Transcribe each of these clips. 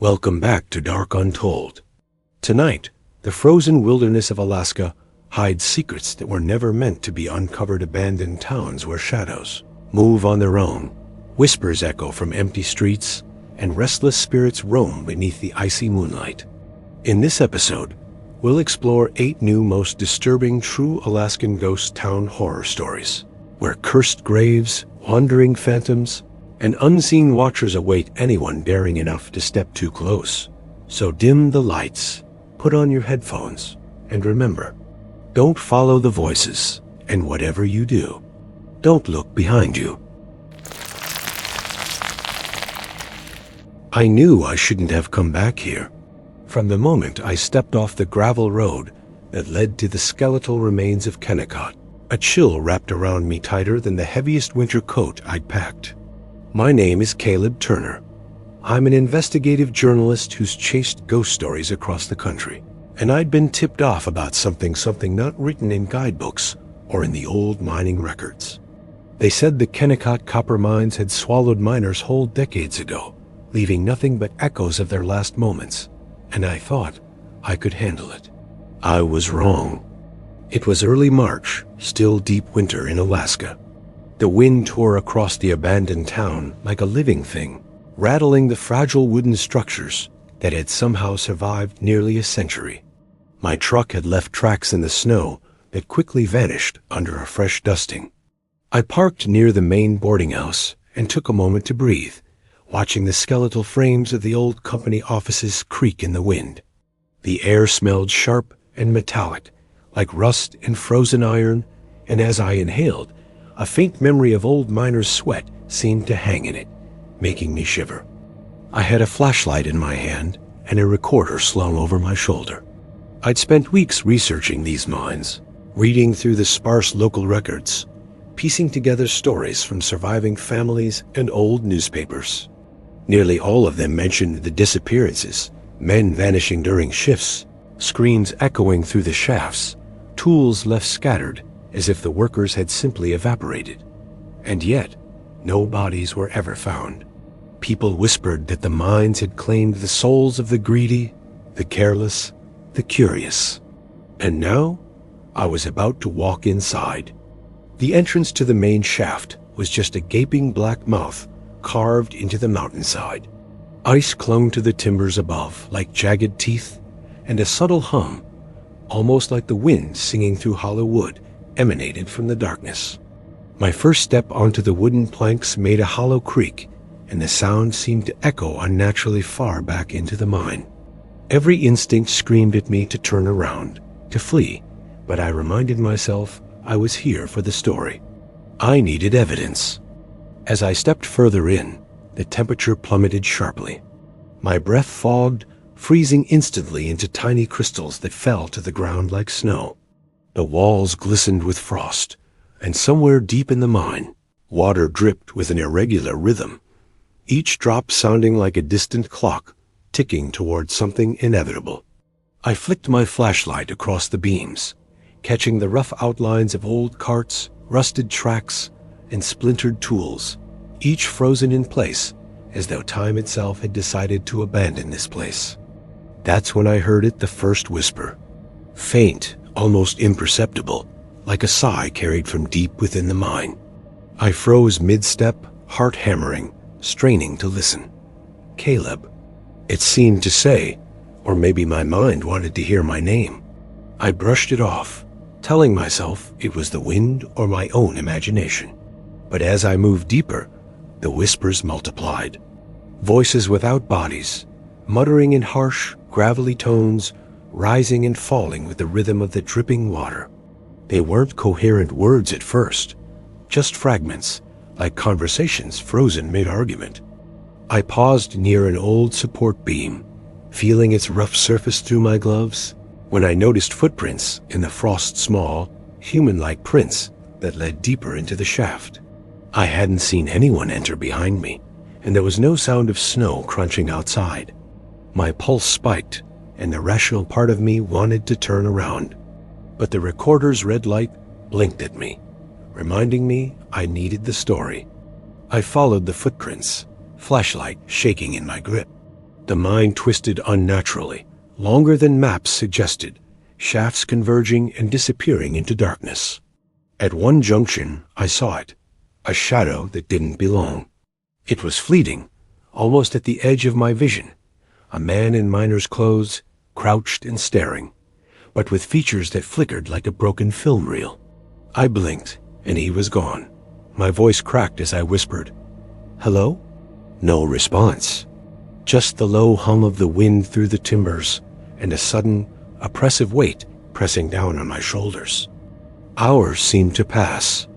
Welcome back to Dark Untold. Tonight, the frozen wilderness of Alaska hides secrets that were never meant to be uncovered. Abandoned towns where shadows move on their own, whispers echo from empty streets, and restless spirits roam beneath the icy moonlight. In this episode, we'll explore 8 new most disturbing true Alaskan ghost town horror stories, where cursed graves, wandering phantoms, and unseen watchers await anyone daring enough to step too close. So dim the lights, put on your headphones, and remember, don't follow the voices, and whatever you do, don't look behind you. I knew I shouldn't have come back here. From the moment I stepped off the gravel road that led to the skeletal remains of Kennecott, a chill wrapped around me tighter than the heaviest winter coat I'd packed. My name is Caleb Turner. I'm an investigative journalist who's chased ghost stories across the country, and I'd been tipped off about something not written in guidebooks or in the old mining records. They said the Kennecott copper mines had swallowed miners whole decades ago, leaving nothing but echoes of their last moments, and I thought I could handle it. I was wrong. It was early March, still deep winter in Alaska. The wind tore across the abandoned town like a living thing, rattling the fragile wooden structures that had somehow survived nearly a century. My truck had left tracks in the snow that quickly vanished under a fresh dusting. I parked near the main boarding house and took a moment to breathe, watching the skeletal frames of the old company offices creak in the wind. The air smelled sharp and metallic, like rust and frozen iron, and as I inhaled, a faint memory of old miners' sweat seemed to hang in it, making me shiver. I had a flashlight in my hand and a recorder slung over my shoulder. I'd spent weeks researching these mines, reading through the sparse local records, piecing together stories from surviving families and old newspapers. Nearly all of them mentioned the disappearances, men vanishing during shifts, screams echoing through the shafts, tools left scattered as if the workers had simply evaporated. And yet, no bodies were ever found. People whispered that the mines had claimed the souls of the greedy, the careless, the curious. And now, I was about to walk inside. The entrance to the main shaft was just a gaping black mouth carved into the mountainside. Ice clung to the timbers above like jagged teeth, and a subtle hum, almost like the wind singing through hollow wood, emanated from the darkness. My first step onto the wooden planks made a hollow creak, and the sound seemed to echo unnaturally far back into the mine. Every instinct screamed at me to turn around, to flee, but I reminded myself I was here for the story. I needed evidence. As I stepped further in, the temperature plummeted sharply. My breath fogged, freezing instantly into tiny crystals that fell to the ground like snow. The walls glistened with frost, and somewhere deep in the mine, water dripped with an irregular rhythm, each drop sounding like a distant clock ticking towards something inevitable. I flicked my flashlight across the beams, catching the rough outlines of old carts, rusted tracks, and splintered tools, each frozen in place as though time itself had decided to abandon this place. That's when I heard it, the first whisper, faint, almost imperceptible, like a sigh carried from deep within the mine. I froze mid-step, heart hammering, straining to listen. Caleb. It seemed to say, or maybe my mind wanted to hear my name. I brushed it off, telling myself it was the wind or my own imagination. But as I moved deeper, the whispers multiplied. Voices without bodies, muttering in harsh, gravelly tones, rising and falling with the rhythm of the dripping water. They weren't coherent words at first, just fragments, like conversations frozen mid-argument. I paused near an old support beam, feeling its rough surface through my gloves, when I noticed footprints in the frost-small, human-like prints that led deeper into the shaft. I hadn't seen anyone enter behind me, and there was no sound of snow crunching outside. My pulse spiked, and the rational part of me wanted to turn around. But the recorder's red light blinked at me, reminding me I needed the story. I followed the footprints, flashlight shaking in my grip. The mine twisted unnaturally, longer than maps suggested, shafts converging and disappearing into darkness. At one junction, I saw it, a shadow that didn't belong. It was fleeting, almost at the edge of my vision, a man in miner's clothes, crouched and staring, but with features that flickered like a broken film reel. I blinked, and he was gone. My voice cracked as I whispered, "Hello?" No response. Just the low hum of the wind through the timbers, and a sudden, oppressive weight pressing down on my shoulders. Hours seemed to pass.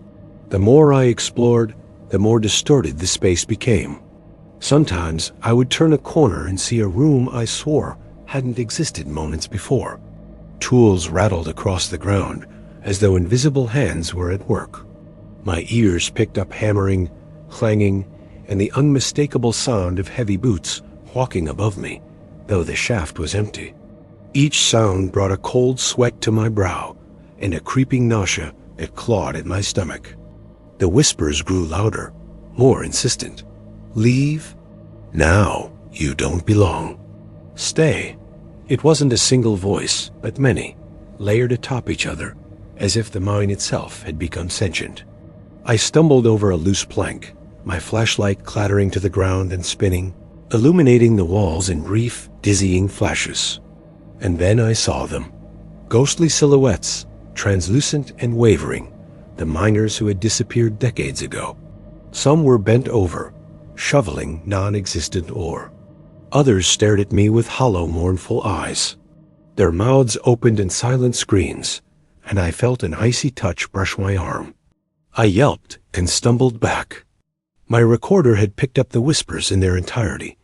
The more I explored, the more distorted the space became. Sometimes I would turn a corner and see a room I swore hadn't existed moments before. Tools rattled across the ground, as though invisible hands were at work. My ears picked up hammering, clanging, and the unmistakable sound of heavy boots walking above me, though the shaft was empty. Each sound brought a cold sweat to my brow and a creeping nausea that clawed at my stomach. The whispers grew louder, more insistent. "Leave? Now you don't belong. Stay." It wasn't a single voice, but many, layered atop each other, as if the mine itself had become sentient. I stumbled over a loose plank, my flashlight clattering to the ground and spinning, illuminating the walls in brief, dizzying flashes. And then I saw them. Ghostly silhouettes, translucent and wavering, the miners who had disappeared decades ago. Some were bent over, shoveling non-existent ore. Others stared at me with hollow, mournful eyes. Their mouths opened in silent screams, and I felt an icy touch brush my arm. I yelped and stumbled back. My recorder had picked up the whispers in their entirety,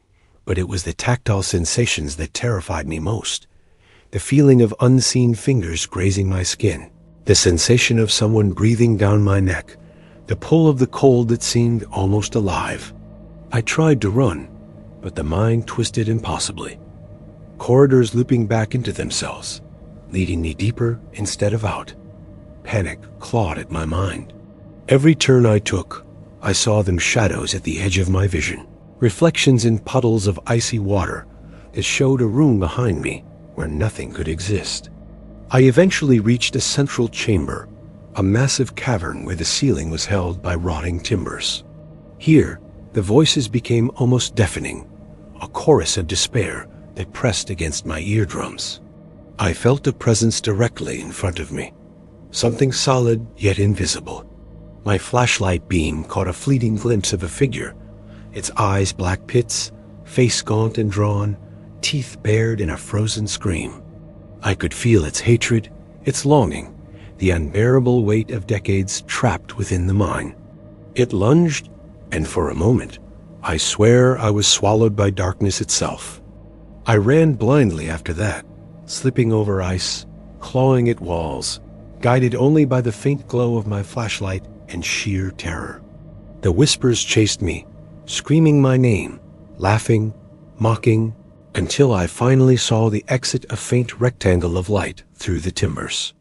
but it was the tactile sensations that terrified me most. The feeling of unseen fingers grazing my skin, the sensation of someone breathing down my neck, the pull of the cold that seemed almost alive. I tried to run, but the mind twisted impossibly. Corridors looping back into themselves, leading me deeper instead of out. Panic clawed at my mind. Every turn I took, I saw them shadows at the edge of my vision, reflections in puddles of icy water that showed a room behind me where nothing could exist. I eventually reached a central chamber, a massive cavern where the ceiling was held by rotting timbers. Here, the voices became almost deafening, a chorus of despair that pressed against my eardrums. I felt a presence directly in front of me, something solid yet invisible. My flashlight beam caught a fleeting glimpse of a figure, its eyes black pits, face gaunt and drawn, teeth bared in a frozen scream. I could feel its hatred, its longing, the unbearable weight of decades trapped within the mine. It lunged, and for a moment, I swear I was swallowed by darkness itself. I ran blindly after that, slipping over ice, clawing at walls, guided only by the faint glow of my flashlight and sheer terror. The whispers chased me, screaming my name, laughing, mocking, until I finally saw the exit, a faint rectangle of light through the timbers.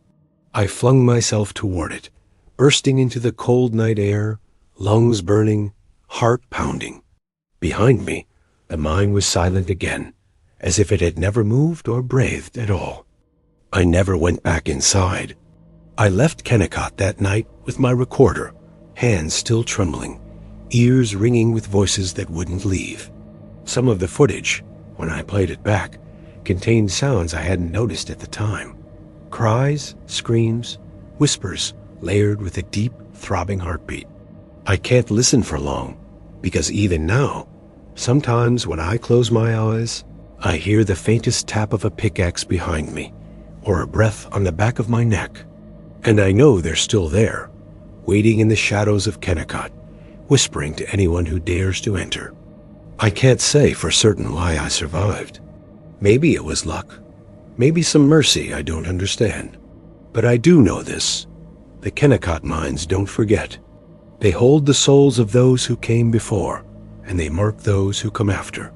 I flung myself toward it, bursting into the cold night air, lungs burning, heart pounding. Behind me, the mine was silent again, as if it had never moved or breathed at all. I never went back inside. I left Kennecott that night with my recorder, hands still trembling, ears ringing with voices that wouldn't leave. Some of the footage, when I played it back, contained sounds I hadn't noticed at the time. Cries, screams, whispers layered with a deep, throbbing heartbeat. I can't listen for long, because even now, sometimes when I close my eyes, I hear the faintest tap of a pickaxe behind me, or a breath on the back of my neck. And I know they're still there, waiting in the shadows of Kennecott, whispering to anyone who dares to enter. I can't say for certain why I survived. Maybe it was luck, maybe some mercy I don't understand. But I do know this: the Kennecott mines don't forget. They hold the souls of those who came before, and they mark those who come after.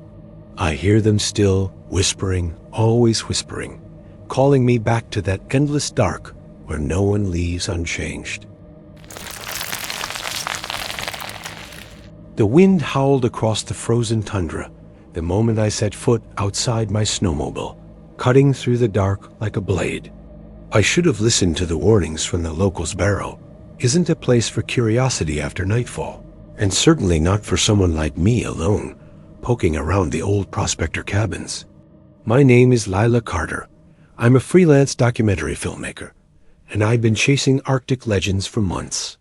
I hear them still, whispering, always whispering, calling me back to that endless dark where no one leaves unchanged. The wind howled across the frozen tundra, the moment I set foot outside my snowmobile, cutting through the dark like a blade. I should have listened to the warnings from the locals' barrow. Isn't a place for curiosity after nightfall, and certainly not for someone like me alone, poking around the old prospector cabins. My name is Lila Carter. I'm a freelance documentary filmmaker, and I've been chasing Arctic legends for months.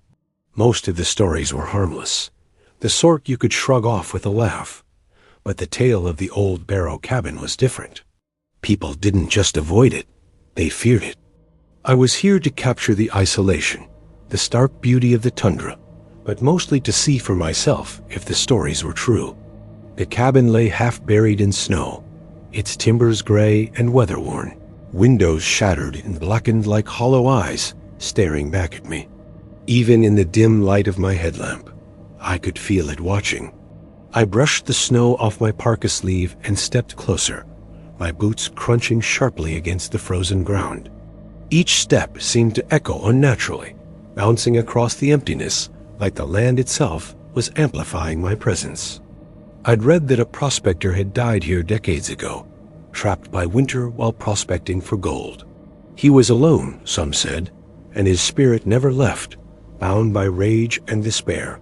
Most of the stories were harmless, the sort you could shrug off with a laugh. But the tale of the old barrow cabin was different. People didn't just avoid it, they feared it. I was here to capture the isolation, the stark beauty of the tundra, but mostly to see for myself if the stories were true. The cabin lay half buried in snow, its timbers gray and weather-worn, windows shattered and blackened like hollow eyes staring back at me. Even in the dim light of my headlamp, I could feel it watching. I brushed the snow off my parka sleeve and stepped closer, my boots crunching sharply against the frozen ground. Each step seemed to echo unnaturally, bouncing across the emptiness like the land itself was amplifying my presence. I'd read that a prospector had died here decades ago, trapped by winter while prospecting for gold. He was alone, some said, and his spirit never left, bound by rage and despair.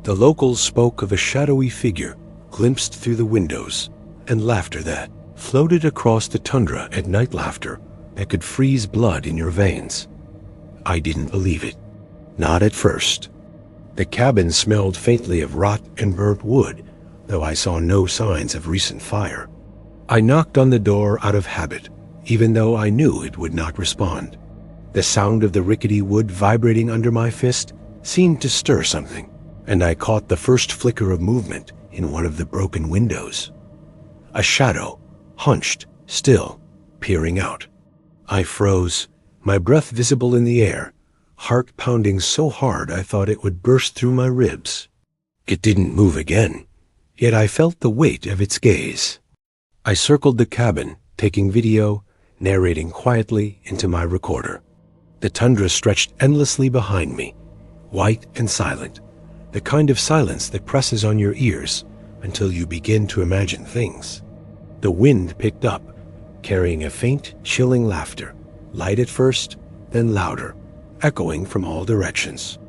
The locals spoke of a shadowy figure glimpsed through the windows, and laughter that floated across the tundra at night, laughter that could freeze blood in your veins. I didn't believe it. Not at first. The cabin smelled faintly of rot and burnt wood, though I saw no signs of recent fire. I knocked on the door out of habit, even though I knew it would not respond. The sound of the rickety wood vibrating under my fist seemed to stir something, and I caught the first flicker of movement in one of the broken windows. A shadow, hunched, still, peering out. I froze, my breath visible in the air, heart pounding so hard I thought it would burst through my ribs. It didn't move again, yet I felt the weight of its gaze. I circled the cabin, taking video, narrating quietly into my recorder. The tundra stretched endlessly behind me, white and silent, the kind of silence that presses on your ears until you begin to imagine things. The wind picked up, carrying a faint, chilling laughter, light at first, then louder, echoing from all directions.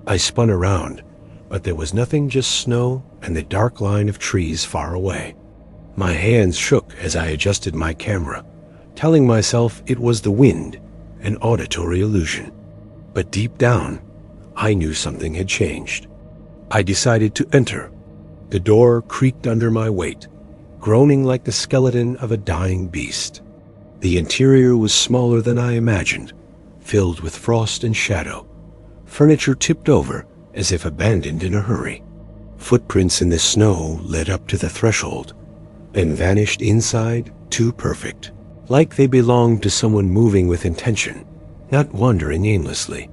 I spun around, but there was nothing, just snow and the dark line of trees far away. My hands shook as I adjusted my camera, telling myself it was the wind, an auditory illusion. But deep down, I knew something had changed. I decided to enter. The door creaked under my weight, groaning like the skeleton of a dying beast. The interior was smaller than I imagined, filled with frost and shadow. Furniture tipped over as if abandoned in a hurry. Footprints in the snow led up to the threshold, then vanished inside, too perfect, like they belonged to someone moving with intention, not wandering aimlessly.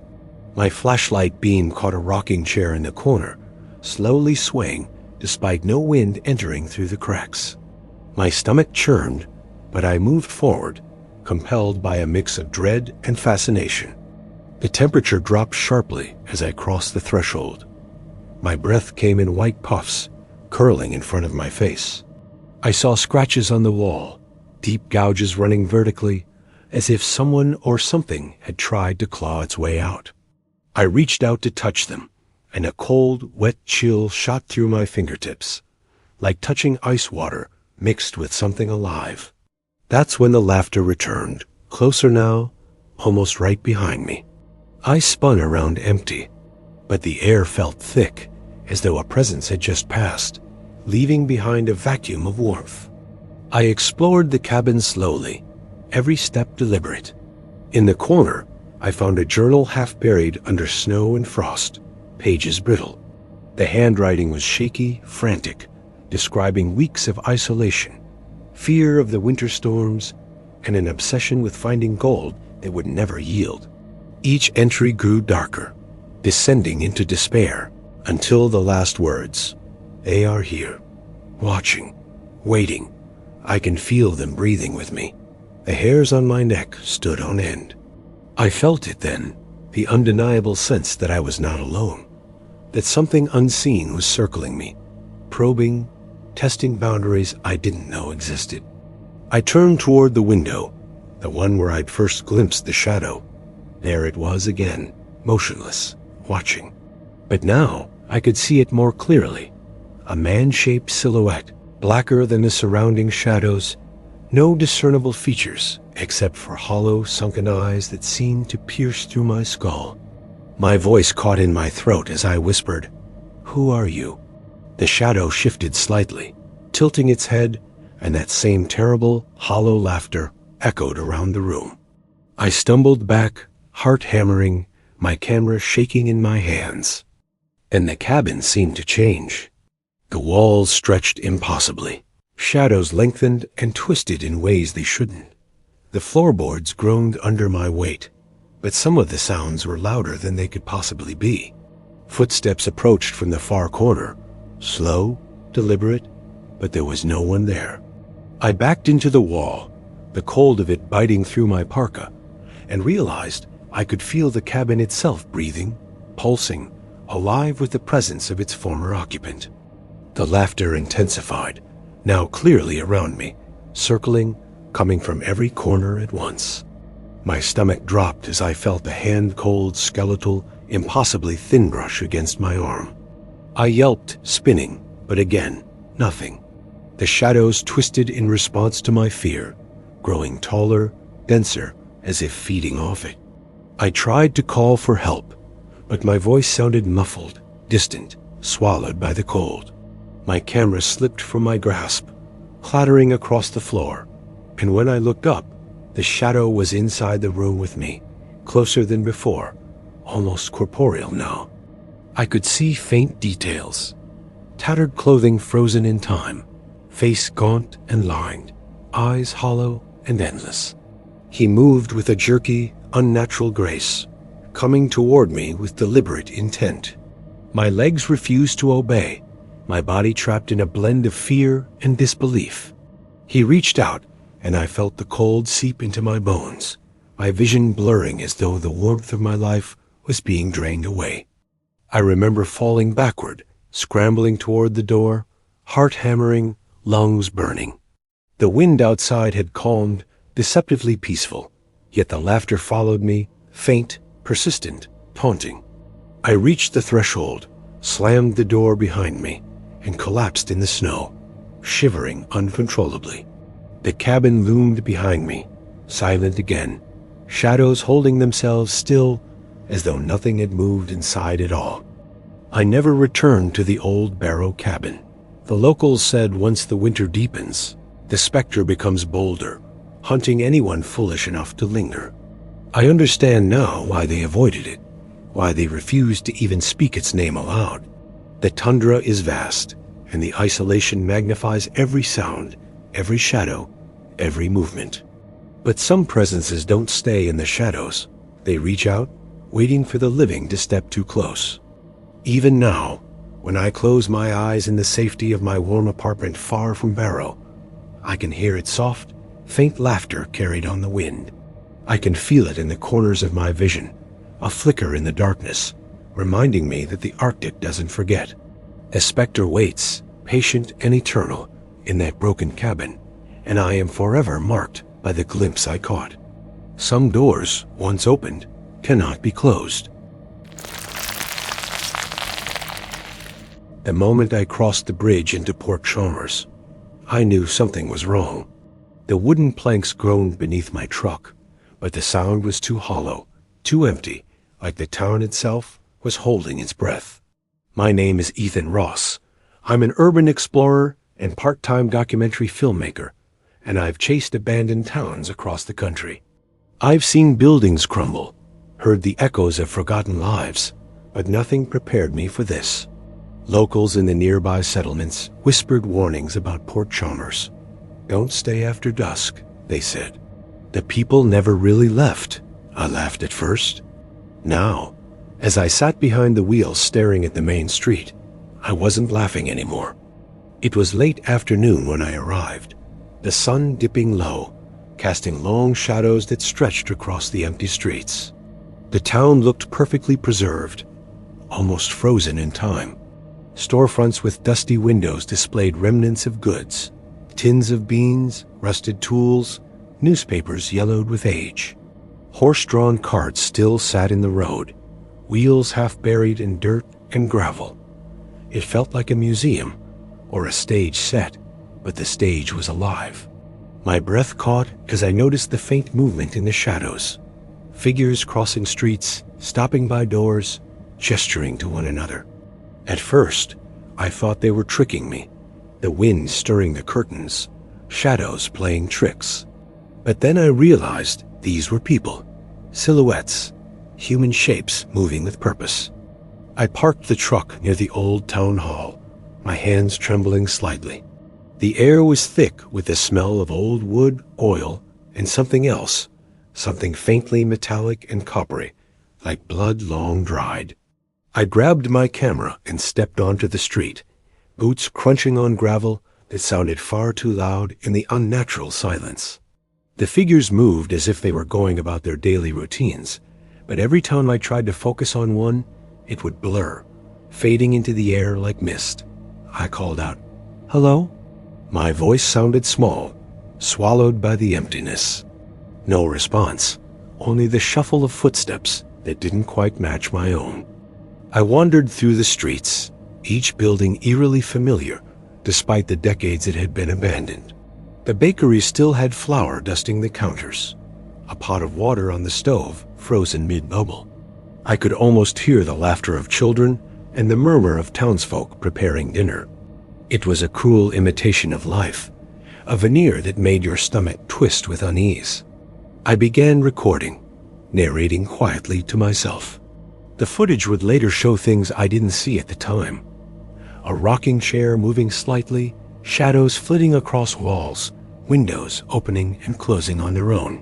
My flashlight beam caught a rocking chair in the corner, slowly swaying despite no wind entering through the cracks. My stomach churned, but I moved forward, compelled by a mix of dread and fascination. The temperature dropped sharply as I crossed the threshold. My breath came in white puffs, curling in front of my face. I saw scratches on the wall, deep gouges running vertically, as if someone or something had tried to claw its way out. I reached out to touch them, and a cold, wet chill shot through my fingertips, like touching ice water mixed with something alive. That's when the laughter returned, closer now, almost right behind me. I spun around empty, but the air felt thick, as though a presence had just passed, leaving behind a vacuum of warmth. I explored the cabin slowly, every step deliberate. In the corner, I found a journal half buried under snow and frost, pages brittle. The handwriting was shaky, frantic, describing weeks of isolation, fear of the winter storms, and an obsession with finding gold that would never yield. Each entry grew darker, descending into despair, until the last words. They are here, watching, waiting. I can feel them breathing with me. The hairs on my neck stood on end. I felt it then, the undeniable sense that I was not alone, that something unseen was circling me, probing, testing boundaries I didn't know existed. I turned toward the window, the one where I'd first glimpsed the shadow. There it was again, motionless, watching. But now I could see it more clearly. A man-shaped silhouette, blacker than the surrounding shadows, no discernible features except for hollow, sunken eyes that seemed to pierce through my skull. My voice caught in my throat as I whispered, "Who are you?" The shadow shifted slightly, tilting its head, and that same terrible, hollow laughter echoed around the room. I stumbled back, heart hammering, my camera shaking in my hands. And the cabin seemed to change. The walls stretched impossibly. Shadows lengthened and twisted in ways they shouldn't. The floorboards groaned under my weight, but some of the sounds were louder than they could possibly be. Footsteps approached from the far corner, slow, deliberate, but there was no one there. I backed into the wall, the cold of it biting through my parka, and realized I could feel the cabin itself breathing, pulsing, alive with the presence of its former occupant. The laughter intensified, now clearly around me, circling, coming from every corner at once. My stomach dropped as I felt the hand-cold, skeletal, impossibly thin brush against my arm. I yelped, spinning, but again, nothing. The shadows twisted in response to my fear, growing taller, denser, as if feeding off it. I tried to call for help, but my voice sounded muffled, distant, swallowed by the cold. My camera slipped from my grasp, clattering across the floor, and when I looked up, the shadow was inside the room with me, closer than before, almost corporeal now. I could see faint details. Tattered clothing frozen in time, face gaunt and lined, eyes hollow and endless. He moved with a jerky, unnatural grace, coming toward me with deliberate intent. My legs refused to obey, my body trapped in a blend of fear and disbelief. He reached out, and I felt the cold seep into my bones, my vision blurring as though the warmth of my life was being drained away. I remember falling backward, scrambling toward the door, heart hammering, lungs burning. The wind outside had calmed, deceptively peaceful, yet the laughter followed me, faint, persistent, taunting. I reached the threshold, slammed the door behind me, and collapsed in the snow, shivering uncontrollably. The cabin loomed behind me, silent again, shadows holding themselves still as though nothing had moved inside at all. I never returned to the old barrow cabin. The locals said once the winter deepens, the specter becomes bolder, hunting anyone foolish enough to linger. I understand now why they avoided it, why they refused to even speak its name aloud. The tundra is vast, and the isolation magnifies every sound, every shadow, every movement. But some presences don't stay in the shadows. They reach out, waiting for the living to step too close. Even now, when I close my eyes in the safety of my warm apartment far from Barrow, I can hear its soft, faint laughter carried on the wind. I can feel it in the corners of my vision, a flicker in the darkness, reminding me that the Arctic doesn't forget. A specter waits, patient and eternal, in that broken cabin, and I am forever marked by the glimpse I caught. Some doors, once opened, cannot be closed. The moment I crossed the bridge into Port Chalmers, I knew something was wrong. The wooden planks groaned beneath my truck, but the sound was too hollow, too empty, like the town itself was holding its breath. My name is Ethan Ross. I'm an urban explorer and part-time documentary filmmaker, and I've chased abandoned towns across the country. I've seen buildings crumble, heard the echoes of forgotten lives, but nothing prepared me for this. Locals in the nearby settlements whispered warnings about Port Chalmers. Don't stay after dusk, they said. The people never really left. I laughed at first. Now, as I sat behind the wheel staring at the main street, I wasn't laughing anymore. It was late afternoon when I arrived, the sun dipping low, casting long shadows that stretched across the empty streets. The town looked perfectly preserved, almost frozen in time. Storefronts with dusty windows displayed remnants of goods. Tins of beans, rusted tools, newspapers yellowed with age. Horse-drawn carts still sat in the road, wheels half buried in dirt and gravel. It felt like a museum or a stage set, but the stage was alive. My breath caught as I noticed the faint movement in the shadows. Figures crossing streets, stopping by doors, gesturing to one another. At first, I thought they were tricking me, the wind stirring the curtains, shadows playing tricks. But then I realized these were people, silhouettes, human shapes moving with purpose. I parked the truck near the old town hall, my hands trembling slightly. The air was thick with the smell of old wood, oil, and something else, something faintly metallic and coppery, like blood long dried. I grabbed my camera and stepped onto the street, boots crunching on gravel that sounded far too loud in the unnatural silence. The figures moved as if they were going about their daily routines, but every time I tried to focus on one, it would blur, fading into the air like mist. I called out, "Hello?" My voice sounded small, swallowed by the emptiness. No response, only the shuffle of footsteps that didn't quite match my own. I wandered through the streets, each building eerily familiar, despite the decades it had been abandoned. The bakery still had flour dusting the counters, a pot of water on the stove frozen mid-bubble. I could almost hear the laughter of children and the murmur of townsfolk preparing dinner. It was a cruel imitation of life, a veneer that made your stomach twist with unease. I began recording, narrating quietly to myself. The footage would later show things I didn't see at the time. A rocking chair moving slightly, shadows flitting across walls, windows opening and closing on their own.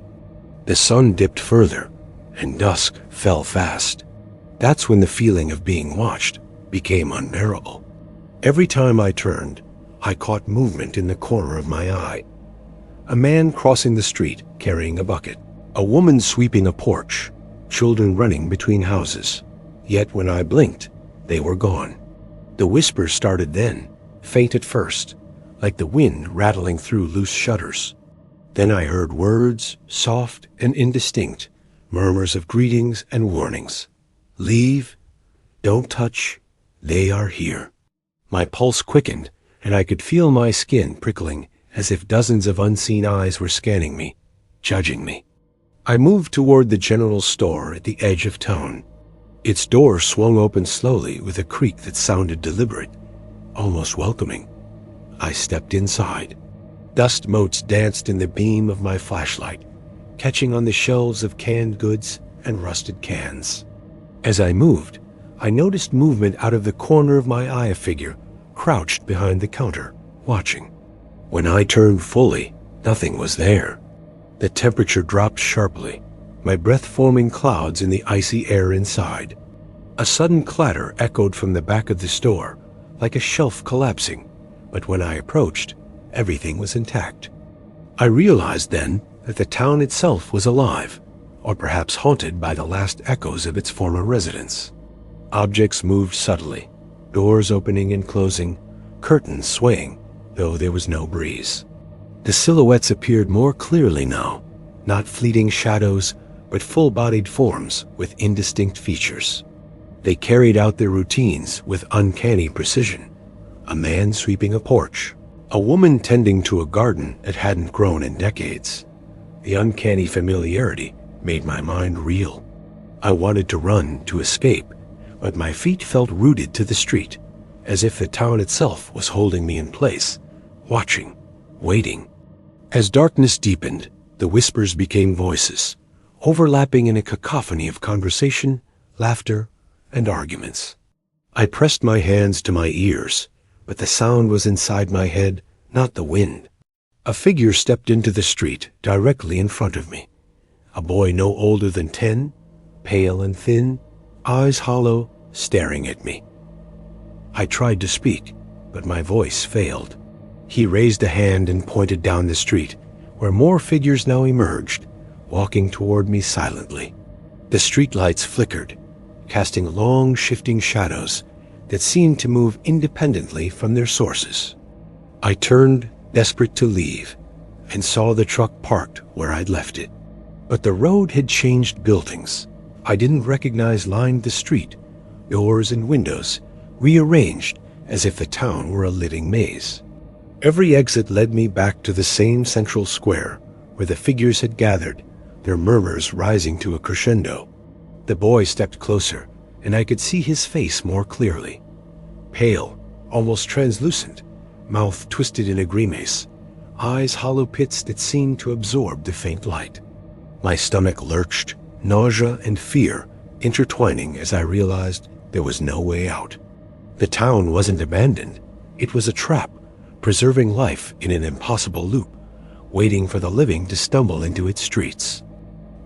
The sun dipped further, and dusk fell fast. That's when the feeling of being watched became unbearable. Every time I turned, I caught movement in the corner of my eye. A man crossing the street carrying a bucket. A woman sweeping a porch. Children running between houses. Yet when I blinked, they were gone. The whispers started then, faint at first, like the wind rattling through loose shutters. Then I heard words, soft and indistinct, murmurs of greetings and warnings. Leave, don't touch, they are here. My pulse quickened, and I could feel my skin prickling as if dozens of unseen eyes were scanning me, judging me. I moved toward the general store at the edge of town. Its door swung open slowly with a creak that sounded deliberate, almost welcoming. I stepped inside. Dust motes danced in the beam of my flashlight, catching on the shelves of canned goods and rusted cans. As I moved, I noticed movement out of the corner of my eye, a figure crouched behind the counter, watching. When I turned fully, nothing was there. The temperature dropped sharply, my breath forming clouds in the icy air inside. A sudden clatter echoed from the back of the store, like a shelf collapsing, but when I approached, everything was intact. I realized then that the town itself was alive, or perhaps haunted by the last echoes of its former residents. Objects moved subtly, doors opening and closing, curtains swaying, though there was no breeze. The silhouettes appeared more clearly now, not fleeting shadows, but full-bodied forms with indistinct features. They carried out their routines with uncanny precision. A man sweeping a porch, a woman tending to a garden that hadn't grown in decades. The uncanny familiarity made my mind reel. I wanted to run to escape, but my feet felt rooted to the street, as if the town itself was holding me in place, watching, waiting. As darkness deepened, the whispers became voices, overlapping in a cacophony of conversation, laughter, and arguments. I pressed my hands to my ears, but the sound was inside my head, not the wind. A figure stepped into the street directly in front of me. A boy no older than 10, pale and thin, eyes hollow, staring at me. I tried to speak, but my voice failed. He raised a hand and pointed down the street, where more figures now emerged, walking toward me silently. The streetlights flickered, casting long, shifting shadows that seemed to move independently from their sources. I turned, desperate to leave, and saw the truck parked where I'd left it. But the road had changed buildings I didn't recognize lined the street, doors and windows rearranged as if the town were a living maze. Every exit led me back to the same central square where the figures had gathered, their murmurs rising to a crescendo. The boy stepped closer, and I could see his face more clearly. Pale, almost translucent, mouth twisted in a grimace, eyes hollow pits that seemed to absorb the faint light. My stomach lurched, nausea and fear intertwining as I realized there was no way out. The town wasn't abandoned. It was a trap, preserving life in an impossible loop, waiting for the living to stumble into its streets.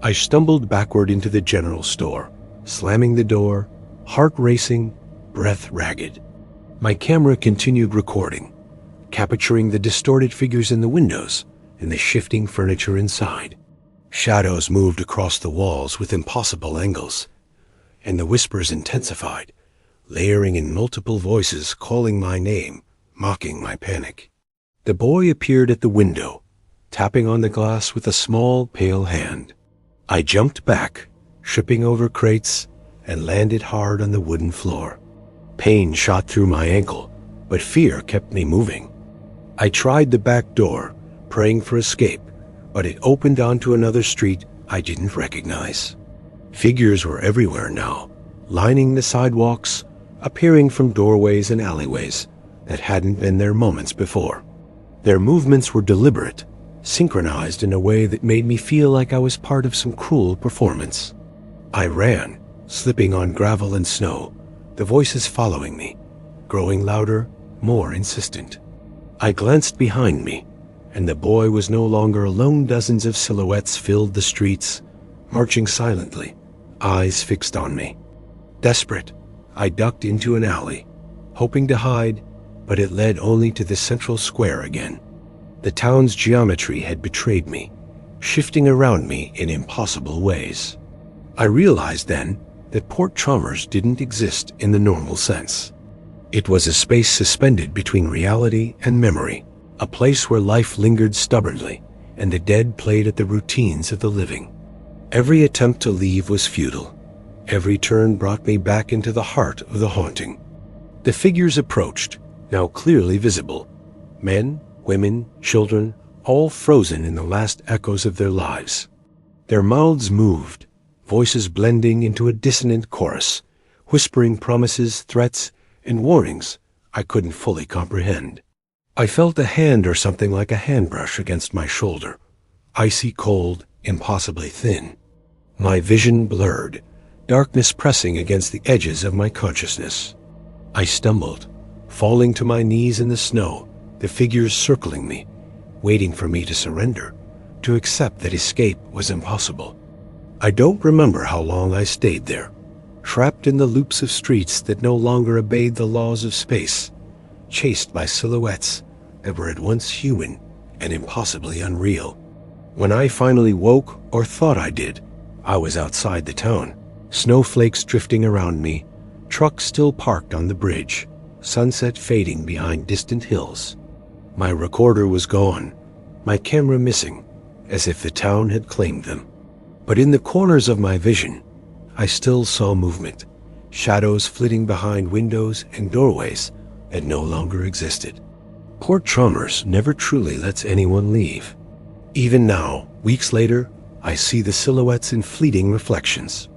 I stumbled backward into the general store, slamming the door, heart racing, breath ragged. My camera continued recording, capturing the distorted figures in the windows and the shifting furniture inside. Shadows moved across the walls with impossible angles, and the whispers intensified, layering in multiple voices calling my name, mocking my panic. The boy appeared at the window, tapping on the glass with a small, pale hand. I jumped back, tripping over crates, and landed hard on the wooden floor. Pain shot through my ankle, but fear kept me moving. I tried the back door, praying for escape, but it opened onto another street I didn't recognize. Figures were everywhere now, lining the sidewalks, appearing from doorways and alleyways that hadn't been there moments before. Their movements were deliberate, synchronized in a way that made me feel like I was part of some cruel performance. I ran, slipping on gravel and snow, the voices following me, growing louder, more insistent. I glanced behind me, and the boy was no longer alone. Dozens of silhouettes filled the streets, marching silently, eyes fixed on me. Desperate, I ducked into an alley, hoping to hide, but it led only to the central square again. The town's geometry had betrayed me, shifting around me in impossible ways. I realized then that Port Chalmers didn't exist in the normal sense. It was a space suspended between reality and memory, a place where life lingered stubbornly and the dead played at the routines of the living. Every attempt to leave was futile. Every turn brought me back into the heart of the haunting. The figures approached, now clearly visible. Men, women, children, all frozen in the last echoes of their lives. Their mouths moved, voices blending into a dissonant chorus, whispering promises, threats, and warnings I couldn't fully comprehend. I felt a hand or something like a handbrush against my shoulder, icy cold, impossibly thin. My vision blurred, darkness pressing against the edges of my consciousness. I stumbled, falling to my knees in the snow, the figures circling me, waiting for me to surrender, to accept that escape was impossible. I don't remember how long I stayed there, trapped in the loops of streets that no longer obeyed the laws of space, chased by silhouettes that were at once human and impossibly unreal. When I finally woke, or thought I did, I was outside the town, snowflakes drifting around me, trucks still parked on the bridge, sunset fading behind distant hills. My recorder was gone, my camera missing, as if the town had claimed them. But in the corners of my vision, I still saw movement, shadows flitting behind windows and doorways that no longer existed. Port Chalmers never truly lets anyone leave. Even now, weeks later, I see the silhouettes in fleeting reflections.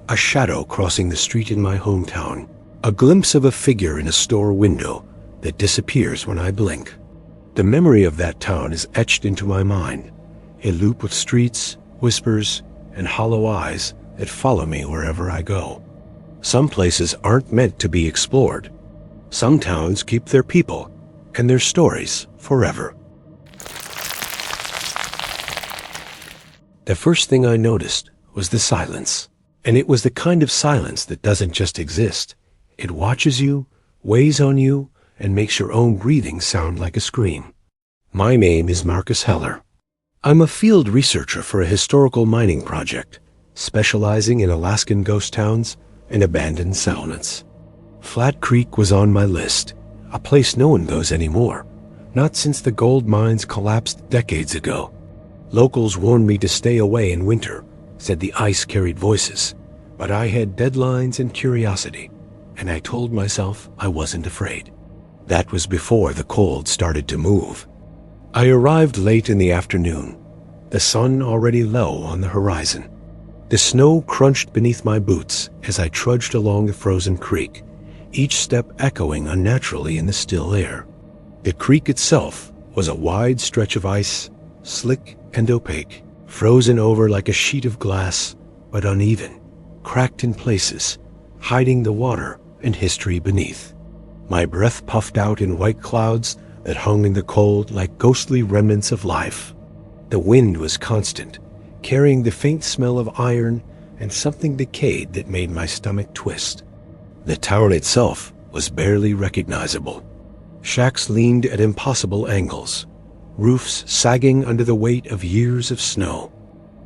A shadow crossing the street in my hometown, a glimpse of a figure in a store window that disappears when I blink. The memory of that town is etched into my mind, a loop of streets, whispers, and hollow eyes that follow me wherever I go. Some places aren't meant to be explored. Some towns keep their people and their stories forever. The first thing I noticed was the silence. And it was the kind of silence that doesn't just exist. It watches you, weighs on you, and makes your own breathing sound like a scream. My name is Marcus Heller. I'm a field researcher for a historical mining project, specializing in Alaskan ghost towns and abandoned settlements. Flat Creek was on my list, a place no one goes anymore, not since the gold mines collapsed decades ago. Locals warned me to stay away in winter, said the ice carried voices, but I had deadlines and curiosity, and I told myself I wasn't afraid. That was before the cold started to move. I arrived late in the afternoon, the sun already low on the horizon. The snow crunched beneath my boots as I trudged along the frozen creek, each step echoing unnaturally in the still air. The creek itself was a wide stretch of ice, slick and opaque, frozen over like a sheet of glass, but uneven, cracked in places, hiding the water and history beneath. My breath puffed out in white clouds that hung in the cold like ghostly remnants of life. The wind was constant, carrying the faint smell of iron and something decayed that made my stomach twist. The town itself was barely recognizable. Shacks leaned at impossible angles, roofs sagging under the weight of years of snow.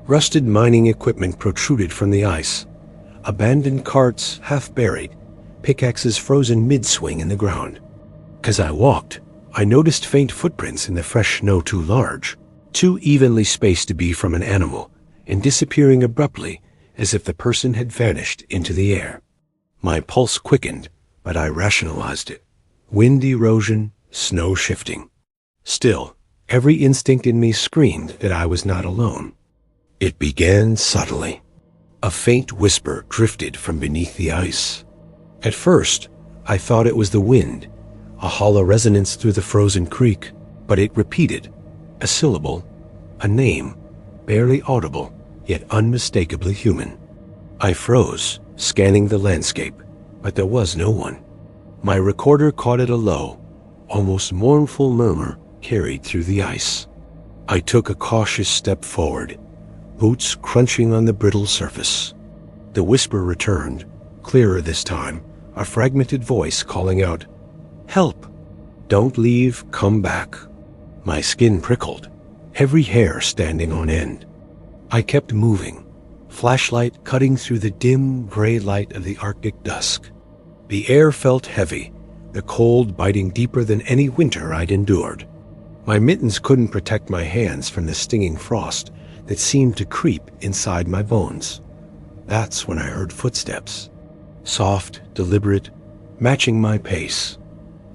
Rusted mining equipment protruded from the ice, abandoned carts half buried, pickaxes frozen mid-swing in the ground. As I walked, I noticed faint footprints in the fresh snow too large, too evenly spaced to be from an animal, and disappearing abruptly as if the person had vanished into the air. My pulse quickened, but I rationalized it. Wind erosion, snow shifting. Still, every instinct in me screamed that I was not alone. It began subtly. A faint whisper drifted from beneath the ice. At first, I thought it was the wind, a hollow resonance through the frozen creek, but it repeated, a syllable, a name, barely audible, yet unmistakably human. I froze, scanning the landscape, but there was no one. My recorder caught it a low, almost mournful murmur carried through the ice. I took a cautious step forward, boots crunching on the brittle surface. The whisper returned, clearer this time, a fragmented voice calling out, "Help! Don't leave, come back." My skin prickled, every hair standing on end. I kept moving, flashlight cutting through the dim gray light of the Arctic dusk. The air felt heavy, the cold biting deeper than any winter I'd endured. My mittens couldn't protect my hands from the stinging frost that seemed to creep inside my bones. That's when I heard footsteps. Soft, deliberate, matching my pace.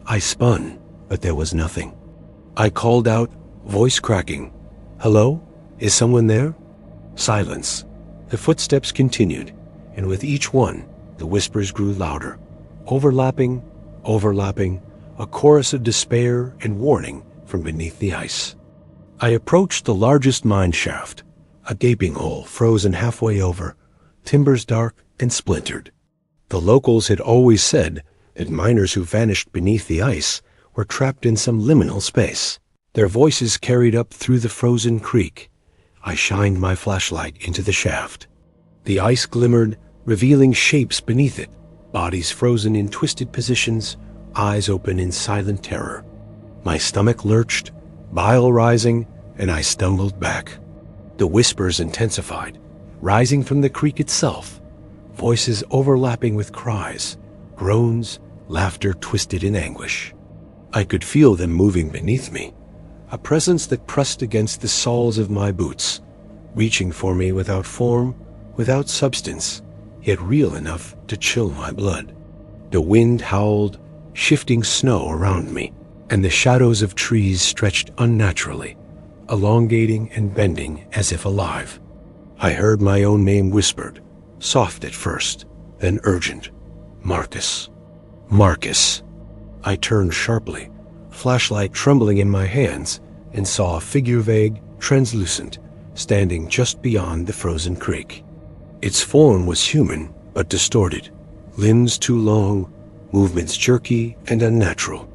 I spun, but there was nothing. I called out, voice cracking, "Hello? Is someone there?" Silence. The footsteps continued, and with each one, the whispers grew louder, overlapping, a chorus of despair and warning from beneath the ice. I approached the largest mine shaft, a gaping hole frozen halfway over, timbers dark and splintered. The locals had always said that miners who vanished beneath the ice were trapped in some liminal space. Their voices carried up through the frozen creek. I shined my flashlight into the shaft. The ice glimmered, revealing shapes beneath it, bodies frozen in twisted positions, eyes open in silent terror. My stomach lurched, bile rising, and I stumbled back. The whispers intensified, rising from the creek itself, voices overlapping with cries, groans, laughter twisted in anguish. I could feel them moving beneath me, a presence that pressed against the soles of my boots, reaching for me without form, without substance, yet real enough to chill my blood. The wind howled, shifting snow around me, and the shadows of trees stretched unnaturally, elongating and bending as if alive. I heard my own name whispered, soft at first, then urgent. "Marcus. Marcus." I turned sharply, flashlight trembling in my hands, and saw a figure vague, translucent, standing just beyond the frozen creek. Its form was human, but distorted, limbs too long, movements jerky and unnatural.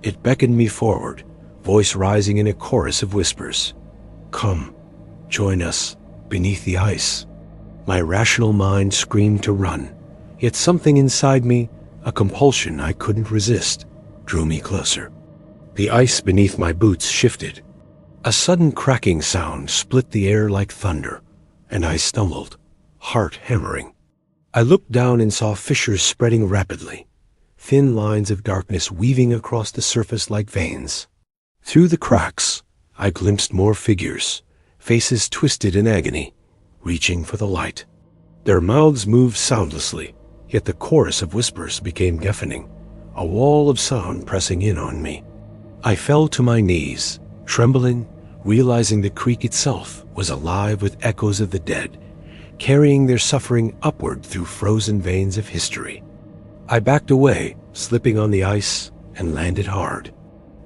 It beckoned me forward, voice rising in a chorus of whispers. "Come, join us, beneath the ice." My rational mind screamed to run, yet something inside me, a compulsion I couldn't resist, drew me closer. The ice beneath my boots shifted. A sudden cracking sound split the air like thunder, and I stumbled, heart hammering. I looked down and saw fissures spreading rapidly, thin lines of darkness weaving across the surface like veins. Through the cracks, I glimpsed more figures, faces twisted in agony, reaching for the light. Their mouths moved soundlessly, yet the chorus of whispers became deafening, a wall of sound pressing in on me. I fell to my knees, trembling, realizing the creek itself was alive with echoes of the dead, carrying their suffering upward through frozen veins of history. I backed away, slipping on the ice, and landed hard.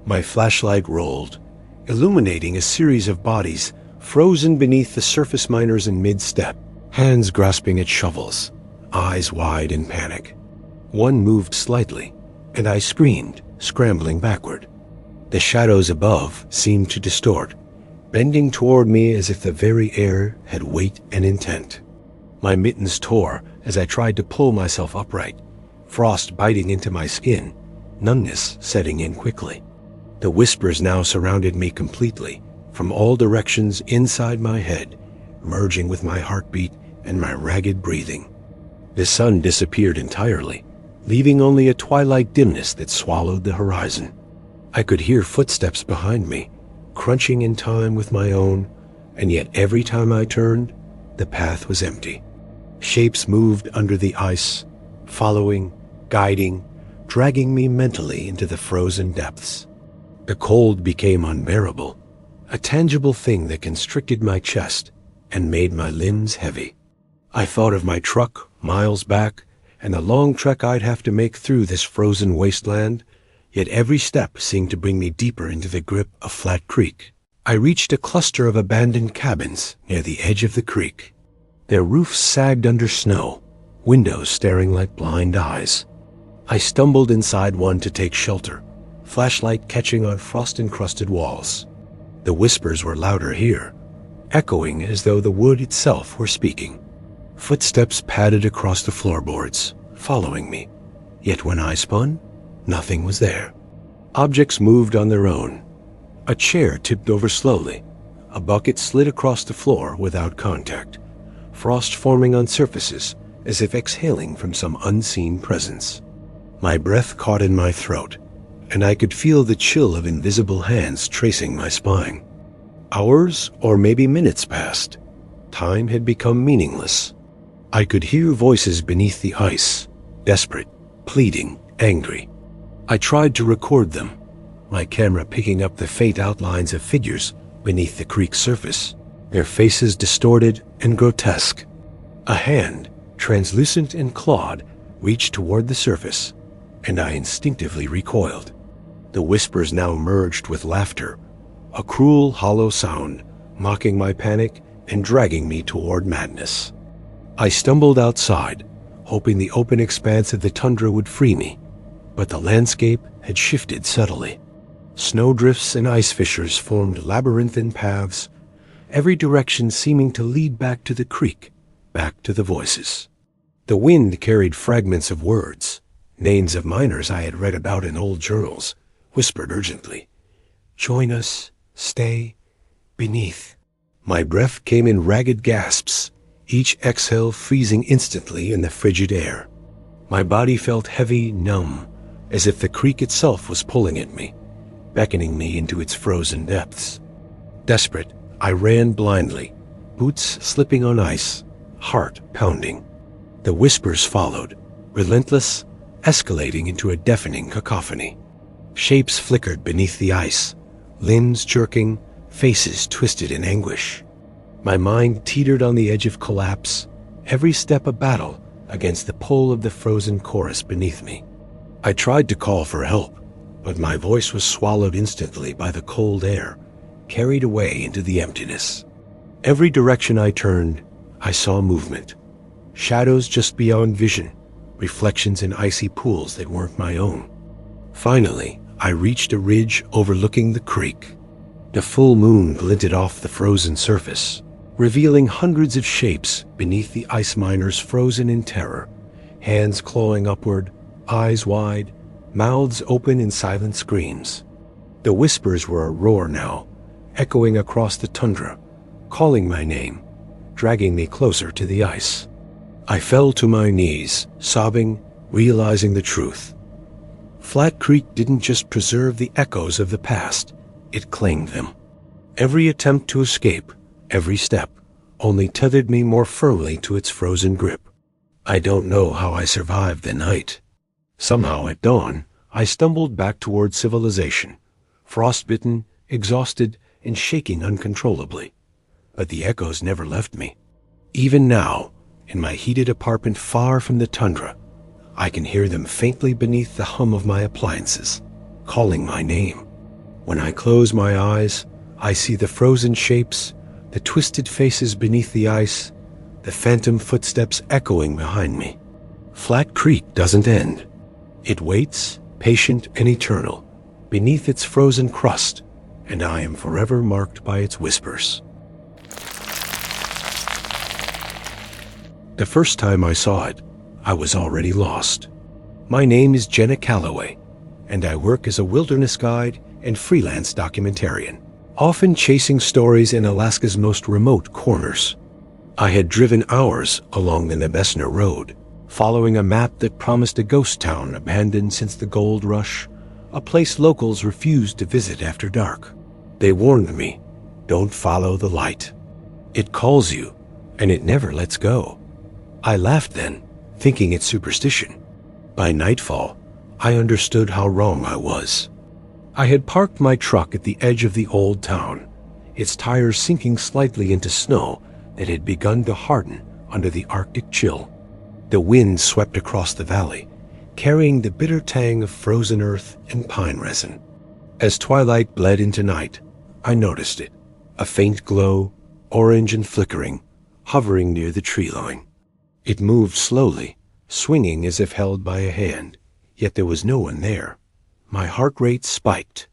My flashlight rolled, illuminating a series of bodies frozen beneath the surface miners in mid-step, hands grasping at shovels, eyes wide in panic. One moved slightly, and I screamed, scrambling backward. The shadows above seemed to distort, bending toward me as if the very air had weight and intent. My mittens tore as I tried to pull myself upright, frost biting into my skin, numbness setting in quickly. The whispers now surrounded me completely, from all directions inside my head, merging with my heartbeat and my ragged breathing. The sun disappeared entirely, leaving only a twilight dimness that swallowed the horizon. I could hear footsteps behind me, crunching in time with my own, and yet every time I turned, the path was empty. Shapes moved under the ice, following, guiding, dragging me mentally into the frozen depths. The cold became unbearable, a tangible thing that constricted my chest and made my limbs heavy. I thought of my truck miles back and the long trek I'd have to make through this frozen wasteland, yet every step seemed to bring me deeper into the grip of Flat Creek. I reached a cluster of abandoned cabins near the edge of the creek. Their roofs sagged under snow, windows staring like blind eyes. I stumbled inside one to take shelter, flashlight catching on frost-encrusted walls. The whispers were louder here, echoing as though the wood itself were speaking. Footsteps padded across the floorboards, following me, yet when I spun, nothing was there. Objects moved on their own. A chair tipped over slowly. A bucket slid across the floor without contact, frost forming on surfaces as if exhaling from some unseen presence. My breath caught in my throat, and I could feel the chill of invisible hands tracing my spine. Hours or maybe minutes passed. Time had become meaningless. I could hear voices beneath the ice, desperate, pleading, angry. I tried to record them, my camera picking up the faint outlines of figures beneath the creek's surface, their faces distorted and grotesque. A hand, translucent and clawed, reached toward the surface, and I instinctively recoiled. The whispers now merged with laughter, a cruel, hollow sound, mocking my panic and dragging me toward madness. I stumbled outside, hoping the open expanse of the tundra would free me, but the landscape had shifted subtly. Snowdrifts and ice fissures formed labyrinthine paths, every direction seeming to lead back to the creek, back to the voices. The wind carried fragments of words, names of miners I had read about in old journals, whispered urgently. Join us, stay, beneath. My breath came in ragged gasps, each exhale freezing instantly in the frigid air. My body felt heavy, numb, as if the creek itself was pulling at me, beckoning me into its frozen depths. Desperate, I ran blindly, boots slipping on ice, heart pounding. The whispers followed, relentless, escalating into a deafening cacophony. Shapes flickered beneath the ice, limbs jerking, faces twisted in anguish. My mind teetered on the edge of collapse, every step a battle against the pull of the frozen chorus beneath me. I tried to call for help, but my voice was swallowed instantly by the cold air, carried away into the emptiness. Every direction I turned, I saw movement. Shadows just beyond vision, reflections in icy pools that weren't my own. Finally, I reached a ridge overlooking the creek. The full moon glinted off the frozen surface, revealing hundreds of shapes beneath the ice miners frozen in terror, hands clawing upward, eyes wide, mouths open in silent screams. The whispers were a roar now, echoing across the tundra, calling my name, dragging me closer to the ice. I fell to my knees, sobbing, realizing the truth. Flat Creek didn't just preserve the echoes of the past, it claimed them. Every attempt to escape, every step, only tethered me more firmly to its frozen grip. I don't know how I survived the night. Somehow at dawn, I stumbled back toward civilization, frostbitten, exhausted, and shaking uncontrollably. But the echoes never left me. Even now, in my heated apartment far from the tundra, I can hear them faintly beneath the hum of my appliances, calling my name. When I close my eyes, I see the frozen shapes, the twisted faces beneath the ice, the phantom footsteps echoing behind me. Flat Creek doesn't end. It waits, patient and eternal, beneath its frozen crust, and I am forever marked by its whispers. The first time I saw it, I was already lost. My name is Jenna Calloway, and I work as a wilderness guide and freelance documentarian, often chasing stories in Alaska's most remote corners. I had driven hours along the Nebesna Road, following a map that promised a ghost town abandoned since the gold rush, a place locals refused to visit after dark. They warned me, don't follow the light. It calls you, and it never lets go. I laughed then, thinking it's superstition. By nightfall, I understood how wrong I was. I had parked my truck at the edge of the old town, its tires sinking slightly into snow that had begun to harden under the Arctic chill. The wind swept across the valley, carrying the bitter tang of frozen earth and pine resin. As twilight bled into night, I noticed it, a faint glow, orange and flickering, hovering near the tree line. It moved slowly, swinging as if held by a hand, yet there was no one there. My heart rate spiked.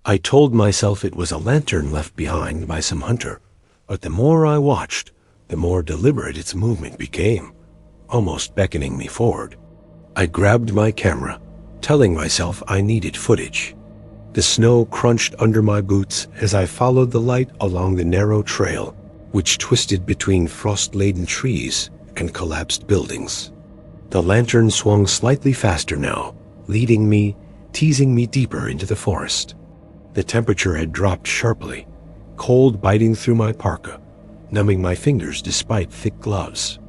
I told myself it was a lantern left behind by some hunter, but the more I watched, the more deliberate its movement became, almost beckoning me forward. I grabbed my camera, telling myself I needed footage. The snow crunched under my boots as I followed the light along the narrow trail, which twisted between frost-laden trees and collapsed buildings. The lantern swung slightly faster now, leading me, teasing me deeper into the forest. The temperature had dropped sharply, cold biting through my parka, numbing my fingers despite thick gloves.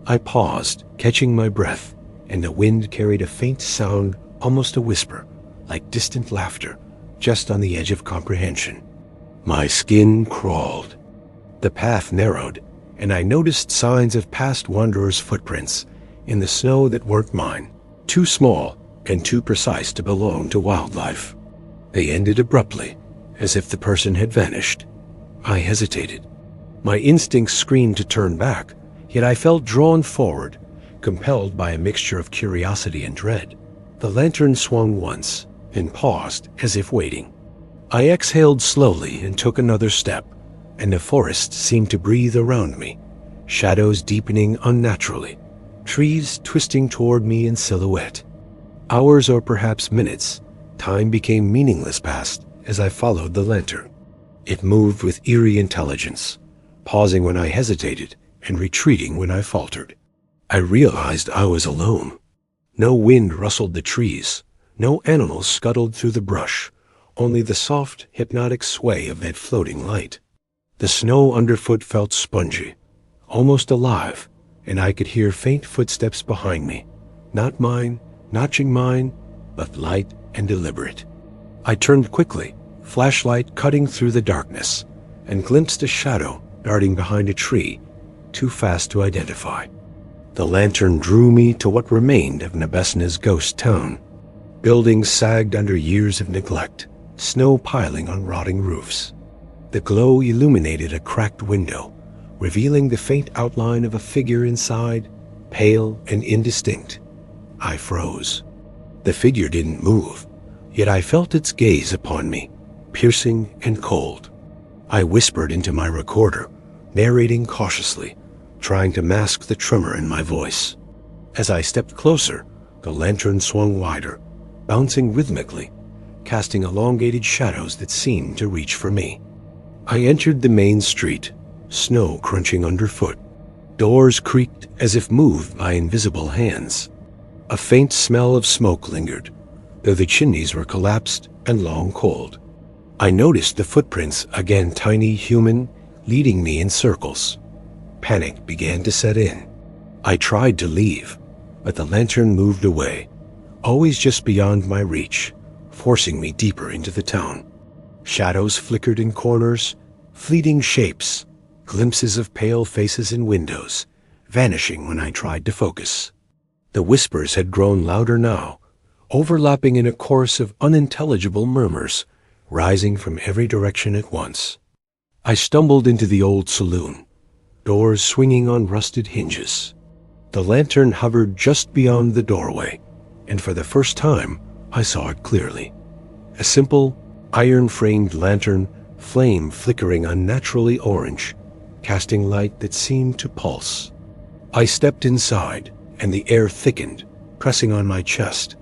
I paused, catching my breath, and the wind carried a faint sound, almost a whisper, like distant laughter, just on the edge of comprehension. My skin crawled. The path narrowed, and I noticed signs of past wanderers' footprints in the snow that weren't mine, too small and too precise to belong to wildlife. They ended abruptly, as if the person had vanished. I hesitated. My instincts screamed to turn back, yet I felt drawn forward, compelled by a mixture of curiosity and dread. The lantern swung once, and paused as if waiting. I exhaled slowly and took another step, and the forest seemed to breathe around me, shadows deepening unnaturally, trees twisting toward me in silhouette. Hours or perhaps minutes, time became meaningless past as I followed the lantern. It moved with eerie intelligence, pausing when I hesitated and retreating when I faltered. I realized I was alone. No wind rustled the trees, no animals scuttled through the brush, only the soft, hypnotic sway of that floating light. The snow underfoot felt spongy, almost alive, and I could hear faint footsteps behind me, not mine, notching mine, but light and deliberate. I turned quickly, flashlight cutting through the darkness, and glimpsed a shadow darting behind a tree, too fast to identify. The lantern drew me to what remained of Nebesna's ghost town. Buildings sagged under years of neglect, snow piling on rotting roofs. The glow illuminated a cracked window, revealing the faint outline of a figure inside, pale and indistinct. I froze. The figure didn't move, yet I felt its gaze upon me, piercing and cold. I whispered into my recorder, narrating cautiously, trying to mask the tremor in my voice. As I stepped closer, the lantern swung wider, bouncing rhythmically, casting elongated shadows that seemed to reach for me. I entered the main street, snow crunching underfoot. Doors creaked as if moved by invisible hands. A faint smell of smoke lingered, though the chimneys were collapsed and long cold. I noticed the footprints, again tiny, human, leading me in circles. Panic began to set in. I tried to leave, but the lantern moved away, always just beyond my reach, forcing me deeper into the town. Shadows flickered in corners, fleeting shapes, glimpses of pale faces in windows, vanishing when I tried to focus. The whispers had grown louder now, overlapping in a chorus of unintelligible murmurs, rising from every direction at once. I stumbled into the old saloon, doors swinging on rusted hinges. The lantern hovered just beyond the doorway, and for the first time, I saw it clearly. A simple, iron-framed lantern, flame flickering unnaturally orange, casting light that seemed to pulse. I stepped inside, and the air thickened, pressing on my chest,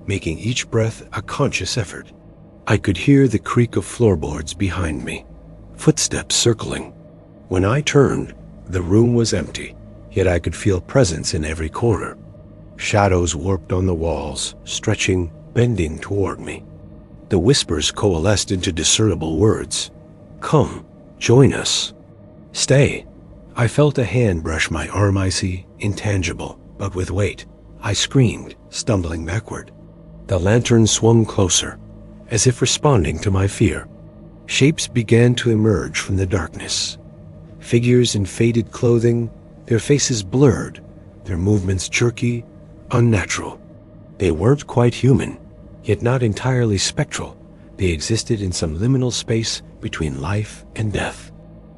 making each breath a conscious effort. I could hear the creak of floorboards behind me, footsteps circling. When I turned, the room was empty, yet I could feel presence in every corner. Shadows warped on the walls, stretching, bending toward me. The whispers coalesced into discernible words. "Come, join us. Stay." I felt a hand brush my arm, icy, intangible, but with weight. I screamed, stumbling backward. The lantern swung closer, as if responding to my fear. Shapes began to emerge from the darkness. Figures in faded clothing, their faces blurred, their movements jerky, unnatural. They weren't quite human, yet not entirely spectral. They existed in some liminal space between life and death.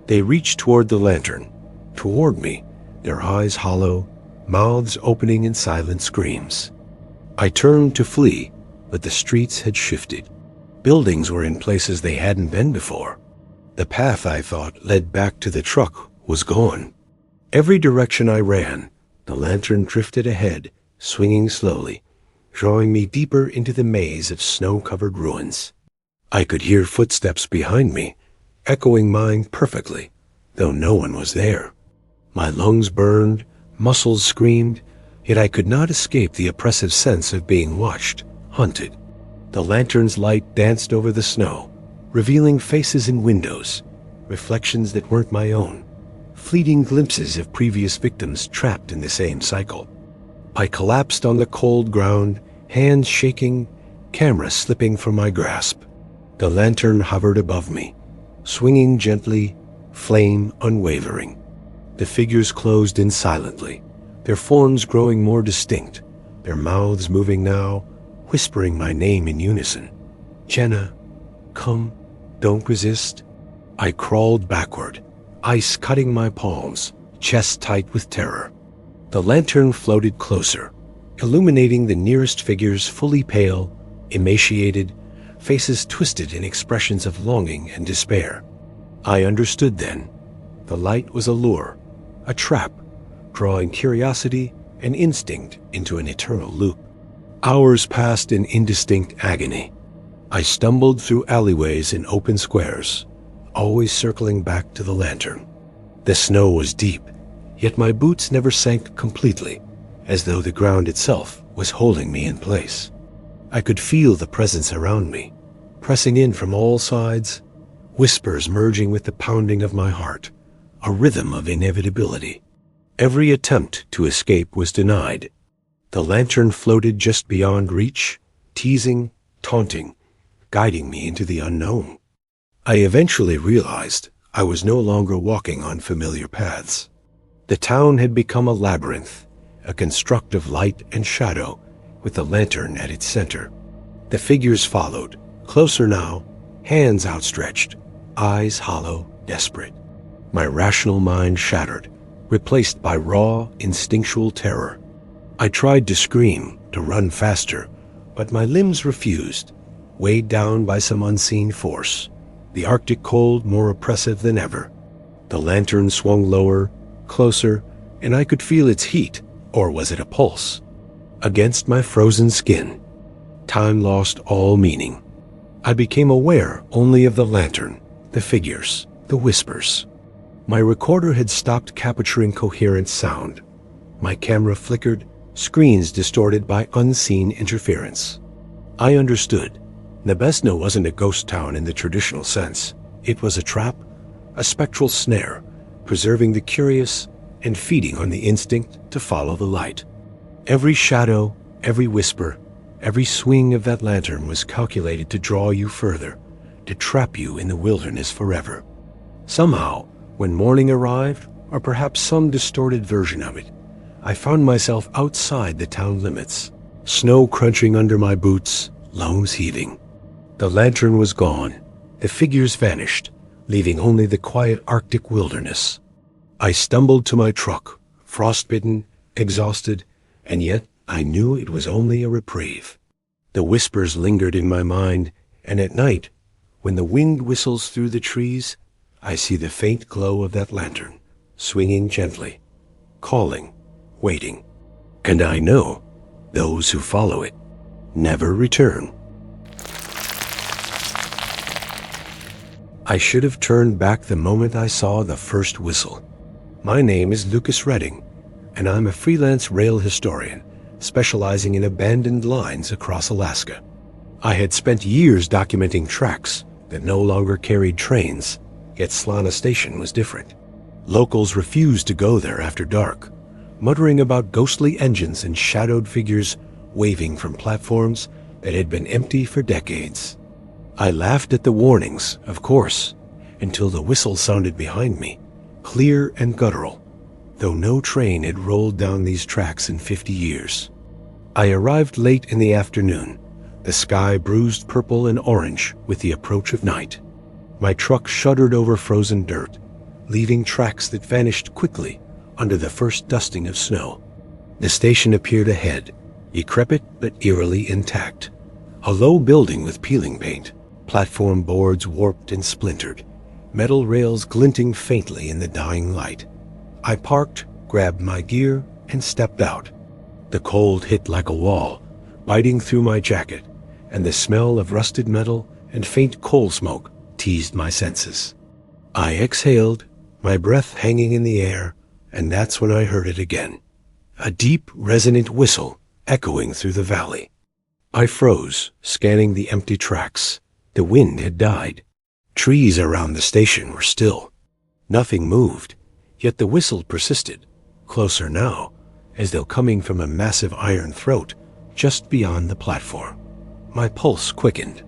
They reached toward the lantern, toward me, their eyes hollow, mouths opening in silent screams. I turned to flee, but the streets had shifted. Buildings were in places they hadn't been before. The path I thought led back to the truck was gone. Every direction I ran, the lantern drifted ahead, swinging slowly, drawing me deeper into the maze of snow-covered ruins. I could hear footsteps behind me, echoing mine perfectly, though no one was there. My lungs burned, muscles screamed, yet I could not escape the oppressive sense of being watched, hunted. The lantern's light danced over the snow, revealing faces in windows, reflections that weren't my own, fleeting glimpses of previous victims trapped in the same cycle. I collapsed on the cold ground, hands shaking, camera slipping from my grasp. The lantern hovered above me, swinging gently, flame unwavering. The figures closed in silently, their forms growing more distinct, their mouths moving now, whispering my name in unison. "Jenna, come, don't resist." I crawled backward, ice cutting my palms, chest tight with terror. The lantern floated closer, illuminating the nearest figures fully pale, emaciated, faces twisted in expressions of longing and despair. I understood then. The light was a lure, a trap, drawing curiosity and instinct into an eternal loop. Hours passed in indistinct agony. I stumbled through alleyways and open squares, always circling back to the lantern. The snow was deep, yet my boots never sank completely, as though the ground itself was holding me in place. I could feel the presence around me, pressing in from all sides, whispers merging with the pounding of my heart, a rhythm of inevitability. Every attempt to escape was denied. The lantern floated just beyond reach, teasing, taunting, guiding me into the unknown. I eventually realized I was no longer walking on familiar paths. The town had become a labyrinth, a construct of light and shadow, with the lantern at its center. The figures followed, closer now, hands outstretched, eyes hollow, desperate. My rational mind shattered, replaced by raw, instinctual terror. I tried to scream, to run faster, but my limbs refused, weighed down by some unseen force, the Arctic cold more oppressive than ever. The lantern swung lower, closer, and I could feel its heat, or was it a pulse? Against my frozen skin. Time lost all meaning. I became aware only of the lantern, the figures, the whispers. My recorder had stopped capturing coherent sound. My camera flickered, screens distorted by unseen interference. I understood. Nebesno wasn't a ghost town in the traditional sense. It was a trap, a spectral snare, preserving the curious and feeding on the instinct to follow the light. Every shadow, every whisper, every swing of that lantern was calculated to draw you further, to trap you in the wilderness forever. Somehow, when morning arrived, or perhaps some distorted version of it, I found myself outside the town limits, snow crunching under my boots, lungs heaving. The lantern was gone, the figures vanished, leaving only the quiet Arctic wilderness. I stumbled to my truck, frostbitten, exhausted, and yet I knew it was only a reprieve. The whispers lingered in my mind, and at night, when the wind whistles through the trees, I see the faint glow of that lantern, swinging gently, calling, waiting. And I know those who follow it never return. I should have turned back the moment I saw the first whistle. My name is Lucas Redding, and I'm a freelance rail historian specializing in abandoned lines across Alaska. I had spent years documenting tracks that no longer carried trains, yet Slana Station was different. Locals refused to go there after dark, muttering about ghostly engines and shadowed figures waving from platforms that had been empty for decades. I laughed at the warnings, of course, until the whistle sounded behind me, clear and guttural, though no train had rolled down these tracks in 50 years. I arrived late in the afternoon, the sky bruised purple and orange with the approach of night. My truck shuddered over frozen dirt, leaving tracks that vanished quickly under the first dusting of snow. The station appeared ahead, decrepit but eerily intact. A low building with peeling paint, platform boards warped and splintered, metal rails glinting faintly in the dying light. I parked, grabbed my gear, and stepped out. The cold hit like a wall, biting through my jacket, and the smell of rusted metal and faint coal smoke teased my senses. I exhaled, my breath hanging in the air, and that's when I heard it again. A deep, resonant whistle echoing through the valley. I froze, scanning the empty tracks. The wind had died. Trees around the station were still. Nothing moved, yet the whistle persisted, closer now, as though coming from a massive iron throat just beyond the platform. My pulse quickened.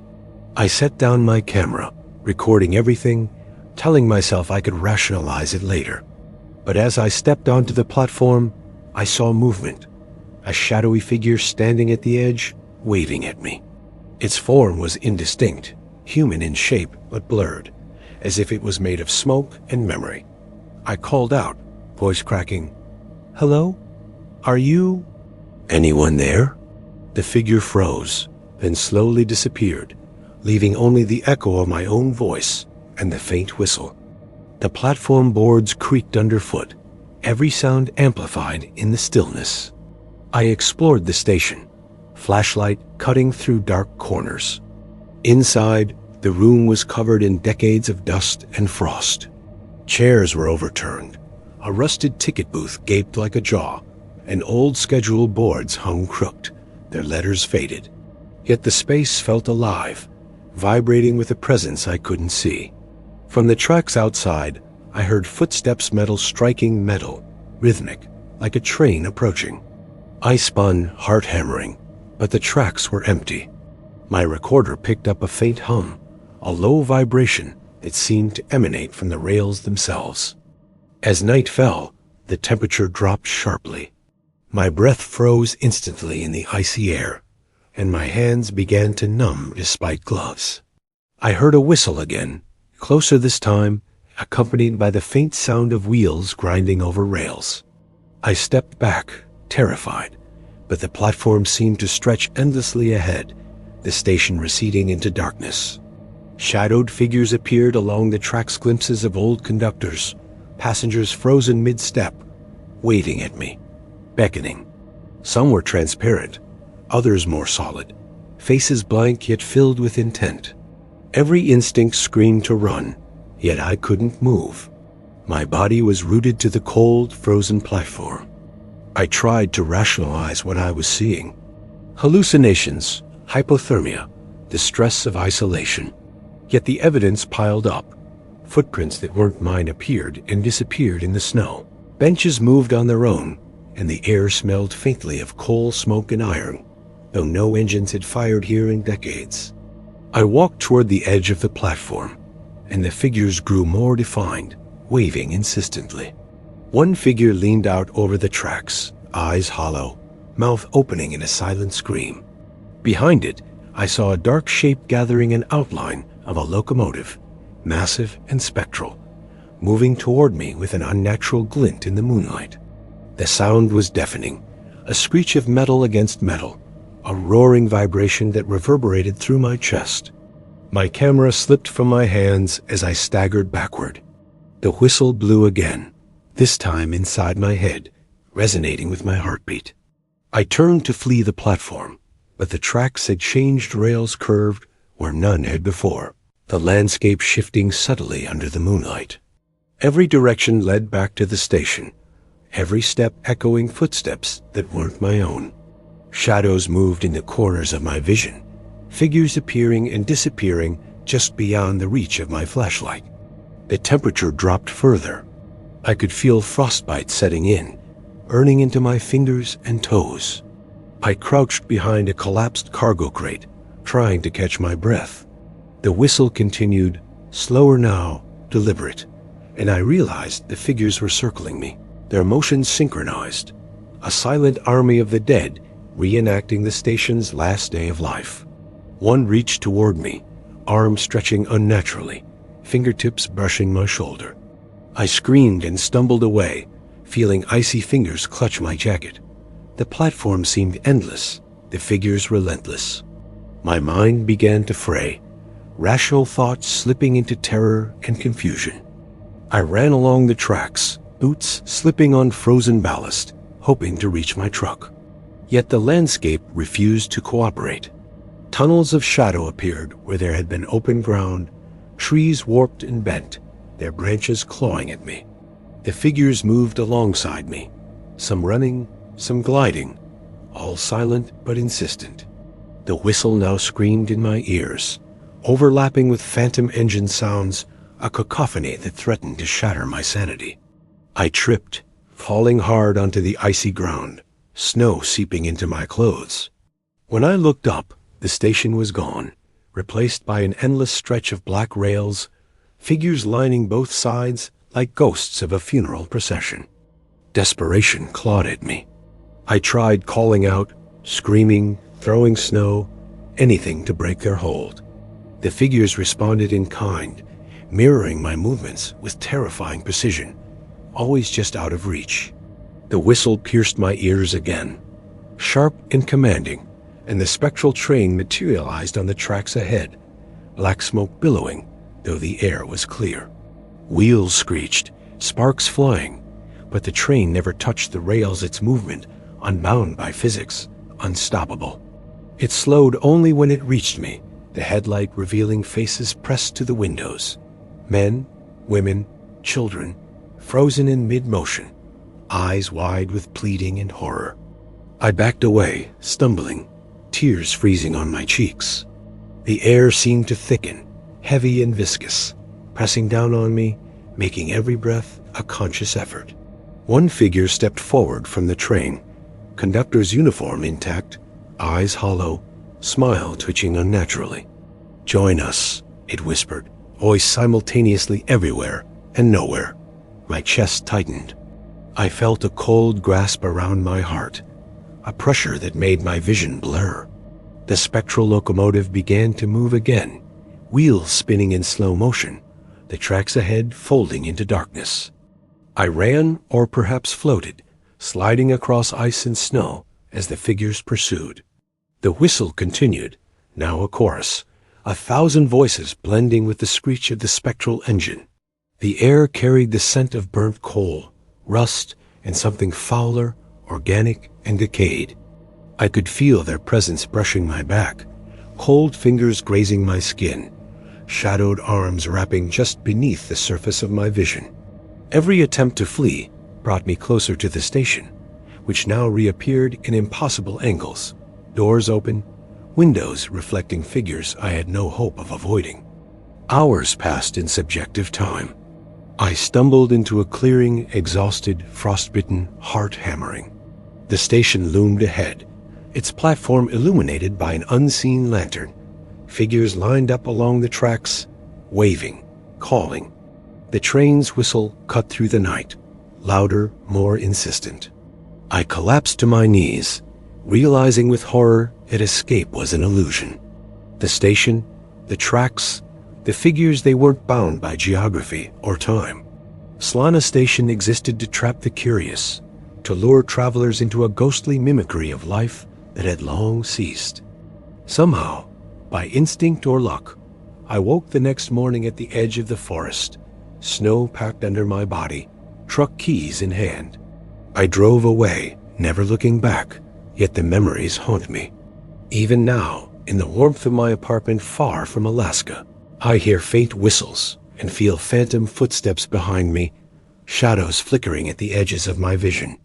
I set down my camera, recording everything, telling myself I could rationalize it later. But as I stepped onto the platform, I saw movement, a shadowy figure standing at the edge, waving at me. Its form was indistinct, human in shape but blurred, as if it was made of smoke and memory. I called out, voice cracking, "Hello? Are you anyone there?" The figure froze, then slowly disappeared, leaving only the echo of my own voice and the faint whistle. The platform boards creaked underfoot, every sound amplified in the stillness. I explored the station, flashlight cutting through dark corners. Inside, the room was covered in decades of dust and frost. Chairs were overturned, a rusted ticket booth gaped like a jaw, and old schedule boards hung crooked, their letters faded. Yet the space felt alive, vibrating with a presence I couldn't see. From the tracks outside, I heard footsteps, metal striking metal, rhythmic, like a train approaching. I spun, heart hammering, but the tracks were empty. My recorder picked up a faint hum, a low vibration that seemed to emanate from the rails themselves. As night fell, the temperature dropped sharply. My breath froze instantly in the icy air, and my hands began to numb despite gloves. I heard a whistle again, closer this time, accompanied by the faint sound of wheels grinding over rails. I stepped back, terrified, but the platform seemed to stretch endlessly ahead, the station receding into darkness. Shadowed figures appeared along the tracks, glimpses of old conductors, passengers frozen mid-step, waving at me, beckoning. Some were transparent, others more solid, faces blank yet filled with intent. Every instinct screamed to run, yet I couldn't move. My body was rooted to the cold, frozen platform. I tried to rationalize what I was seeing. Hallucinations, hypothermia, the stress of isolation. Yet the evidence piled up. Footprints that weren't mine appeared and disappeared in the snow. Benches moved on their own, and the air smelled faintly of coal, smoke, and iron, though no engines had fired here in decades. I walked toward the edge of the platform, and the figures grew more defined, waving insistently. One figure leaned out over the tracks, eyes hollow, mouth opening in a silent scream. Behind it, I saw a dark shape gathering an outline of a locomotive, massive and spectral, moving toward me with an unnatural glint in the moonlight. The sound was deafening, a screech of metal against metal, a roaring vibration that reverberated through my chest. My camera slipped from my hands as I staggered backward. The whistle blew again, this time inside my head, resonating with my heartbeat. I turned to flee the platform, but the tracks had changed, rails curved where none had before, the landscape shifting subtly under the moonlight. Every direction led back to the station, every step echoing footsteps that weren't my own. Shadows moved in the corners of my vision, figures appearing and disappearing just beyond the reach of my flashlight. The temperature dropped further. I could feel frostbite setting in, earning into my fingers and toes. I crouched behind a collapsed cargo crate, trying to catch my breath. The whistle continued, slower now, deliberate, and I realized the figures were circling me, their motions synchronized, a silent army of the dead reenacting the station's last day of life. One reached toward me, arms stretching unnaturally, fingertips brushing my shoulder. I screamed and stumbled away, feeling icy fingers clutch my jacket. The platform seemed endless, the figures relentless. My mind began to fray, rational thoughts slipping into terror and confusion. I ran along the tracks, boots slipping on frozen ballast, hoping to reach my truck. Yet the landscape refused to cooperate. Tunnels of shadow appeared where there had been open ground, trees warped and bent, their branches clawing at me. The figures moved alongside me, some running, some gliding, all silent but insistent. The whistle now screamed in my ears, overlapping with phantom engine sounds, a cacophony that threatened to shatter my sanity. I tripped, falling hard onto the icy ground, snow seeping into my clothes. When I looked up, the station was gone, replaced by an endless stretch of black rails, figures lining both sides like ghosts of a funeral procession. Desperation clawed at me. I tried calling out, screaming, throwing snow, anything to break their hold. The figures responded in kind, mirroring my movements with terrifying precision, always just out of reach. The whistle pierced my ears again, sharp and commanding, and the spectral train materialized on the tracks ahead, black smoke billowing, though the air was clear. Wheels screeched, sparks flying, but the train never touched the rails, its movement, unbound by physics, unstoppable. It slowed only when it reached me, the headlight revealing faces pressed to the windows. Men, women, children, frozen in mid-motion, eyes wide with pleading and horror. I backed away, stumbling, tears freezing on my cheeks. The air seemed to thicken, heavy and viscous, pressing down on me, making every breath a conscious effort. One figure stepped forward from the train, conductor's uniform intact, eyes hollow, smile twitching unnaturally. "Join us," it whispered, voice simultaneously everywhere and nowhere. My chest tightened. I felt a cold grasp around my heart, a pressure that made my vision blur. The spectral locomotive began to move again, wheels spinning in slow motion, the tracks ahead folding into darkness. I ran, or perhaps floated, sliding across ice and snow as the figures pursued. The whistle continued, now a chorus, 1,000 voices blending with the screech of the spectral engine. The air carried the scent of burnt coal, rust, and something fouler, organic, and decayed. I could feel their presence brushing my back, cold fingers grazing my skin, shadowed arms wrapping just beneath the surface of my vision. Every attempt to flee brought me closer to the station, which now reappeared in impossible angles. Doors open, windows reflecting figures I had no hope of avoiding. Hours passed in subjective time. I stumbled into a clearing, exhausted, frostbitten, heart hammering. The station loomed ahead, its platform illuminated by an unseen lantern. Figures lined up along the tracks, waving, calling. The train's whistle cut through the night, louder, more insistent. I collapsed to my knees, realizing with horror that escape was an illusion. The station, the tracks, the figures, they weren't bound by geography or time. Slana Station existed to trap the curious, to lure travelers into a ghostly mimicry of life that had long ceased. Somehow, by instinct or luck, I woke the next morning at the edge of the forest, snow packed under my body, truck keys in hand. I drove away, never looking back, yet the memories haunt me. Even now, in the warmth of my apartment far from Alaska, I hear faint whistles and feel phantom footsteps behind me, shadows flickering at the edges of my vision.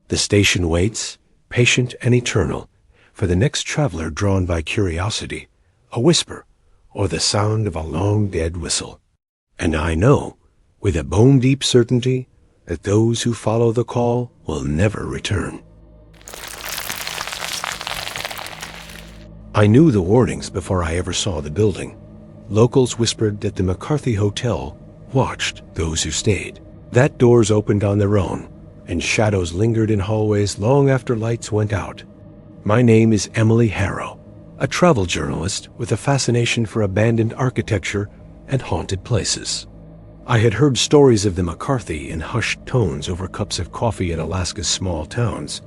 The station waits, patient and eternal, for the next traveler drawn by curiosity, a whisper, or the sound of a long-dead whistle. And I know, with a bone-deep certainty, that those who follow the call will never return. I knew the warnings before I ever saw the building. Locals whispered that the McCarthy Hotel watched those who stayed. That doors opened on their own, and shadows lingered in hallways long after lights went out. My name is Emily Harrow, a travel journalist with a fascination for abandoned architecture and haunted places. I had heard stories of the McCarthy in hushed tones over cups of coffee in Alaska's small towns,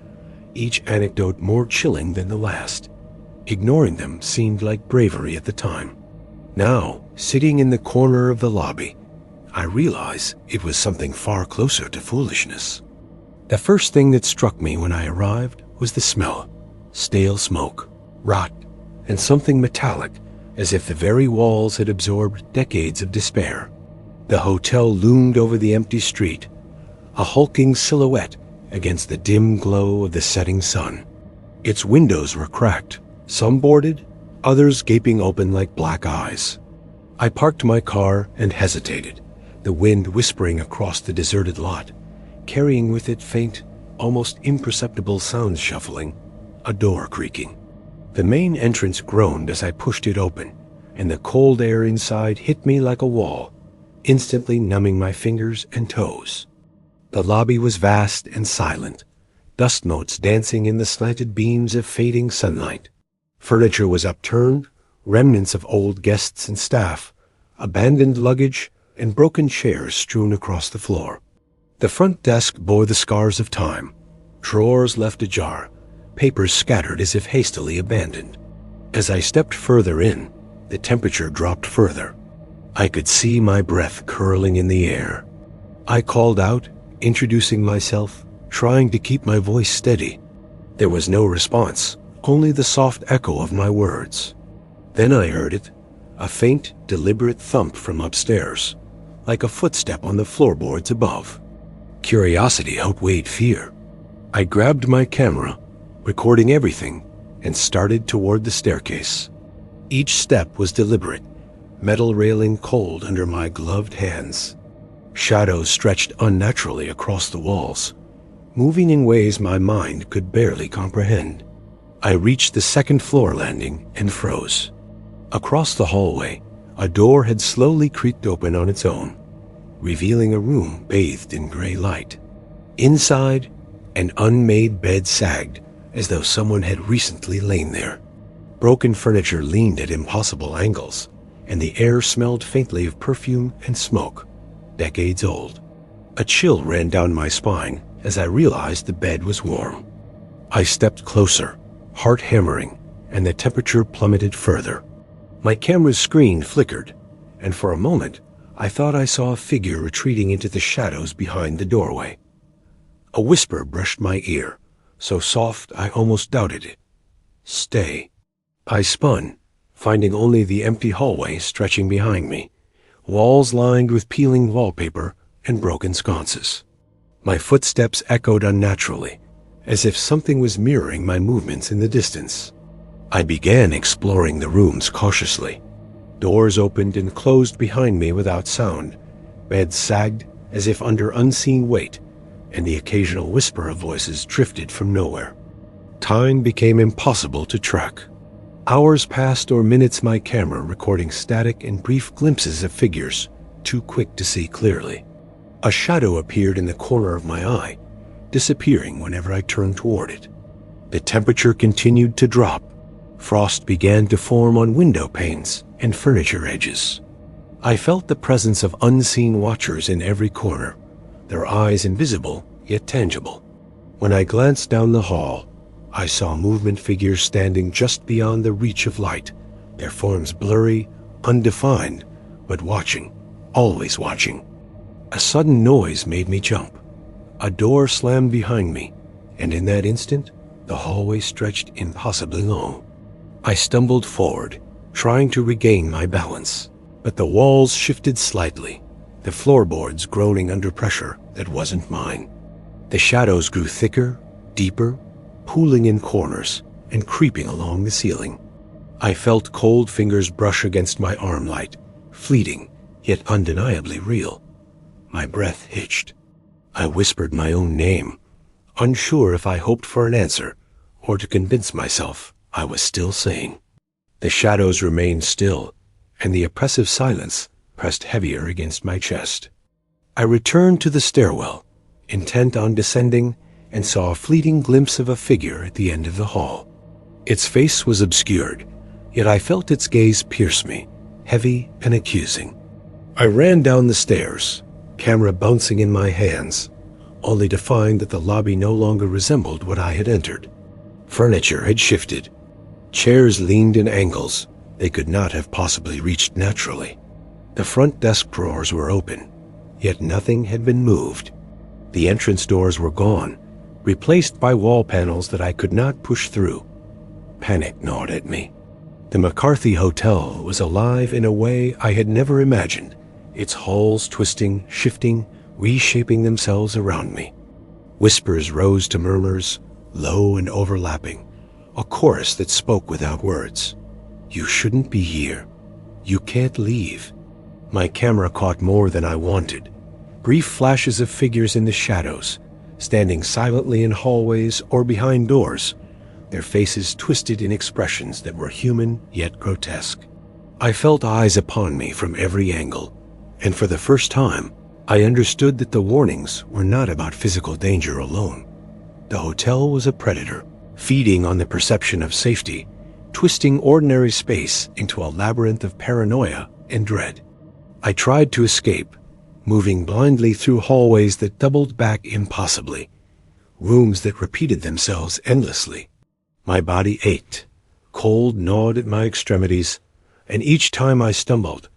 each anecdote more chilling than the last. Ignoring them seemed like bravery at the time. Now, sitting in the corner of the lobby, I realize it was something far closer to foolishness. The first thing that struck me when I arrived was the smell. Stale smoke, rot, and something metallic, as if the very walls had absorbed decades of despair. The hotel loomed over the empty street, a hulking silhouette against the dim glow of the setting sun. Its windows were cracked, some boarded, others gaping open like black eyes. I parked my car and hesitated, the wind whispering across the deserted lot, carrying with it faint, almost imperceptible sounds shuffling, a door creaking. The main entrance groaned as I pushed it open, and the cold air inside hit me like a wall, instantly numbing my fingers and toes. The lobby was vast and silent, dust motes dancing in the slanted beams of fading sunlight. Furniture was upturned, remnants of old guests and staff, abandoned luggage, and broken chairs strewn across the floor. The front desk bore the scars of time, drawers left ajar, papers scattered as if hastily abandoned. As I stepped further in, the temperature dropped further. I could see my breath curling in the air. I called out, introducing myself, trying to keep my voice steady. There was no response, only the soft echo of my words. Then I heard it, a faint, deliberate thump from upstairs, like a footstep on the floorboards above. Curiosity outweighed fear. I grabbed my camera, recording everything, and started toward the staircase. Each step was deliberate, metal railing cold under my gloved hands. Shadows stretched unnaturally across the walls, moving in ways my mind could barely comprehend. I reached the second floor landing and froze. Across the hallway, a door had slowly creaked open on its own, revealing a room bathed in gray light. Inside, an unmade bed sagged as though someone had recently lain there. Broken furniture leaned at impossible angles, and the air smelled faintly of perfume and smoke, decades old. A chill ran down my spine as I realized the bed was warm. I stepped closer, heart hammering, and the temperature plummeted further. My camera's screen flickered, and for a moment I thought I saw a figure retreating into the shadows behind the doorway. A whisper brushed my ear, so soft I almost doubted it. "Stay." I spun, finding only the empty hallway stretching behind me, walls lined with peeling wallpaper and broken sconces. My footsteps echoed unnaturally, as if something was mirroring my movements in the distance. I began exploring the rooms cautiously. Doors opened and closed behind me without sound. Beds sagged as if under unseen weight, and the occasional whisper of voices drifted from nowhere. Time became impossible to track. Hours passed, or minutes, my camera recording static and brief glimpses of figures, too quick to see clearly. A shadow appeared in the corner of my eye, disappearing whenever I turned toward it. The temperature continued to drop. Frost began to form on window panes and furniture edges. I felt the presence of unseen watchers in every corner, their eyes invisible yet tangible. When I glanced down the hall, I saw movement figures standing just beyond the reach of light, their forms blurry, undefined, but watching, always watching. A sudden noise made me jump. A door slammed behind me, and in that instant, the hallway stretched impossibly long. I stumbled forward, trying to regain my balance, but the walls shifted slightly, the floorboards groaning under pressure that wasn't mine. The shadows grew thicker, deeper, pooling in corners and creeping along the ceiling. I felt cold fingers brush against my arm light, fleeting, yet undeniably real. My breath hitched. I whispered my own name, unsure if I hoped for an answer or to convince myself I was still sane. The shadows remained still, and the oppressive silence pressed heavier against my chest. I returned to the stairwell, intent on descending, and saw a fleeting glimpse of a figure at the end of the hall. Its face was obscured, yet I felt its gaze pierce me, heavy and accusing. I ran down the stairs, camera bouncing in my hands, only to find that the lobby no longer resembled what I had entered. Furniture had shifted. Chairs leaned in angles they could not have possibly reached naturally. The front desk drawers were open, yet nothing had been moved. The entrance doors were gone, replaced by wall panels that I could not push through. Panic gnawed at me. The McCarthy Hotel was alive in a way I had never imagined, its halls twisting, shifting, reshaping themselves around me. Whispers rose to murmurs, low and overlapping, a chorus that spoke without words. You shouldn't be here. You can't leave. My camera caught more than I wanted. Brief flashes of figures in the shadows, standing silently in hallways or behind doors, their faces twisted in expressions that were human yet grotesque. I felt eyes upon me from every angle, and for the first time, I understood that the warnings were not about physical danger alone. The hotel was a predator, feeding on the perception of safety, twisting ordinary space into a labyrinth of paranoia and dread. I tried to escape, moving blindly through hallways that doubled back impossibly, rooms that repeated themselves endlessly. My body ached, cold gnawed at my extremities, and each time I stumbled,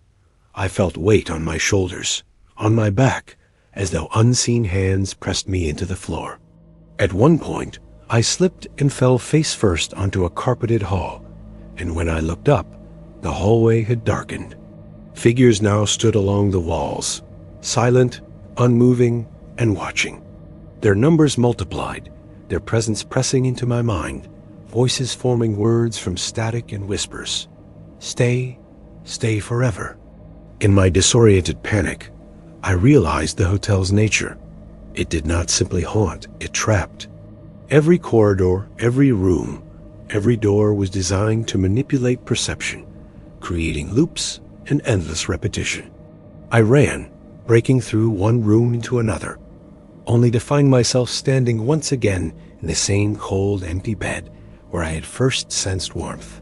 I felt weight on my shoulders, on my back, as though unseen hands pressed me into the floor. At one point, I slipped and fell face first onto a carpeted hall, and when I looked up, the hallway had darkened. Figures now stood along the walls, silent, unmoving, and watching. Their numbers multiplied, their presence pressing into my mind, voices forming words from static and whispers. Stay, stay forever. In my disoriented panic, I realized the hotel's nature. It did not simply haunt, it trapped. Every corridor, every room, every door was designed to manipulate perception, creating loops and endless repetition. I ran, breaking through one room into another, only to find myself standing once again in the same cold, empty bed where I had first sensed warmth.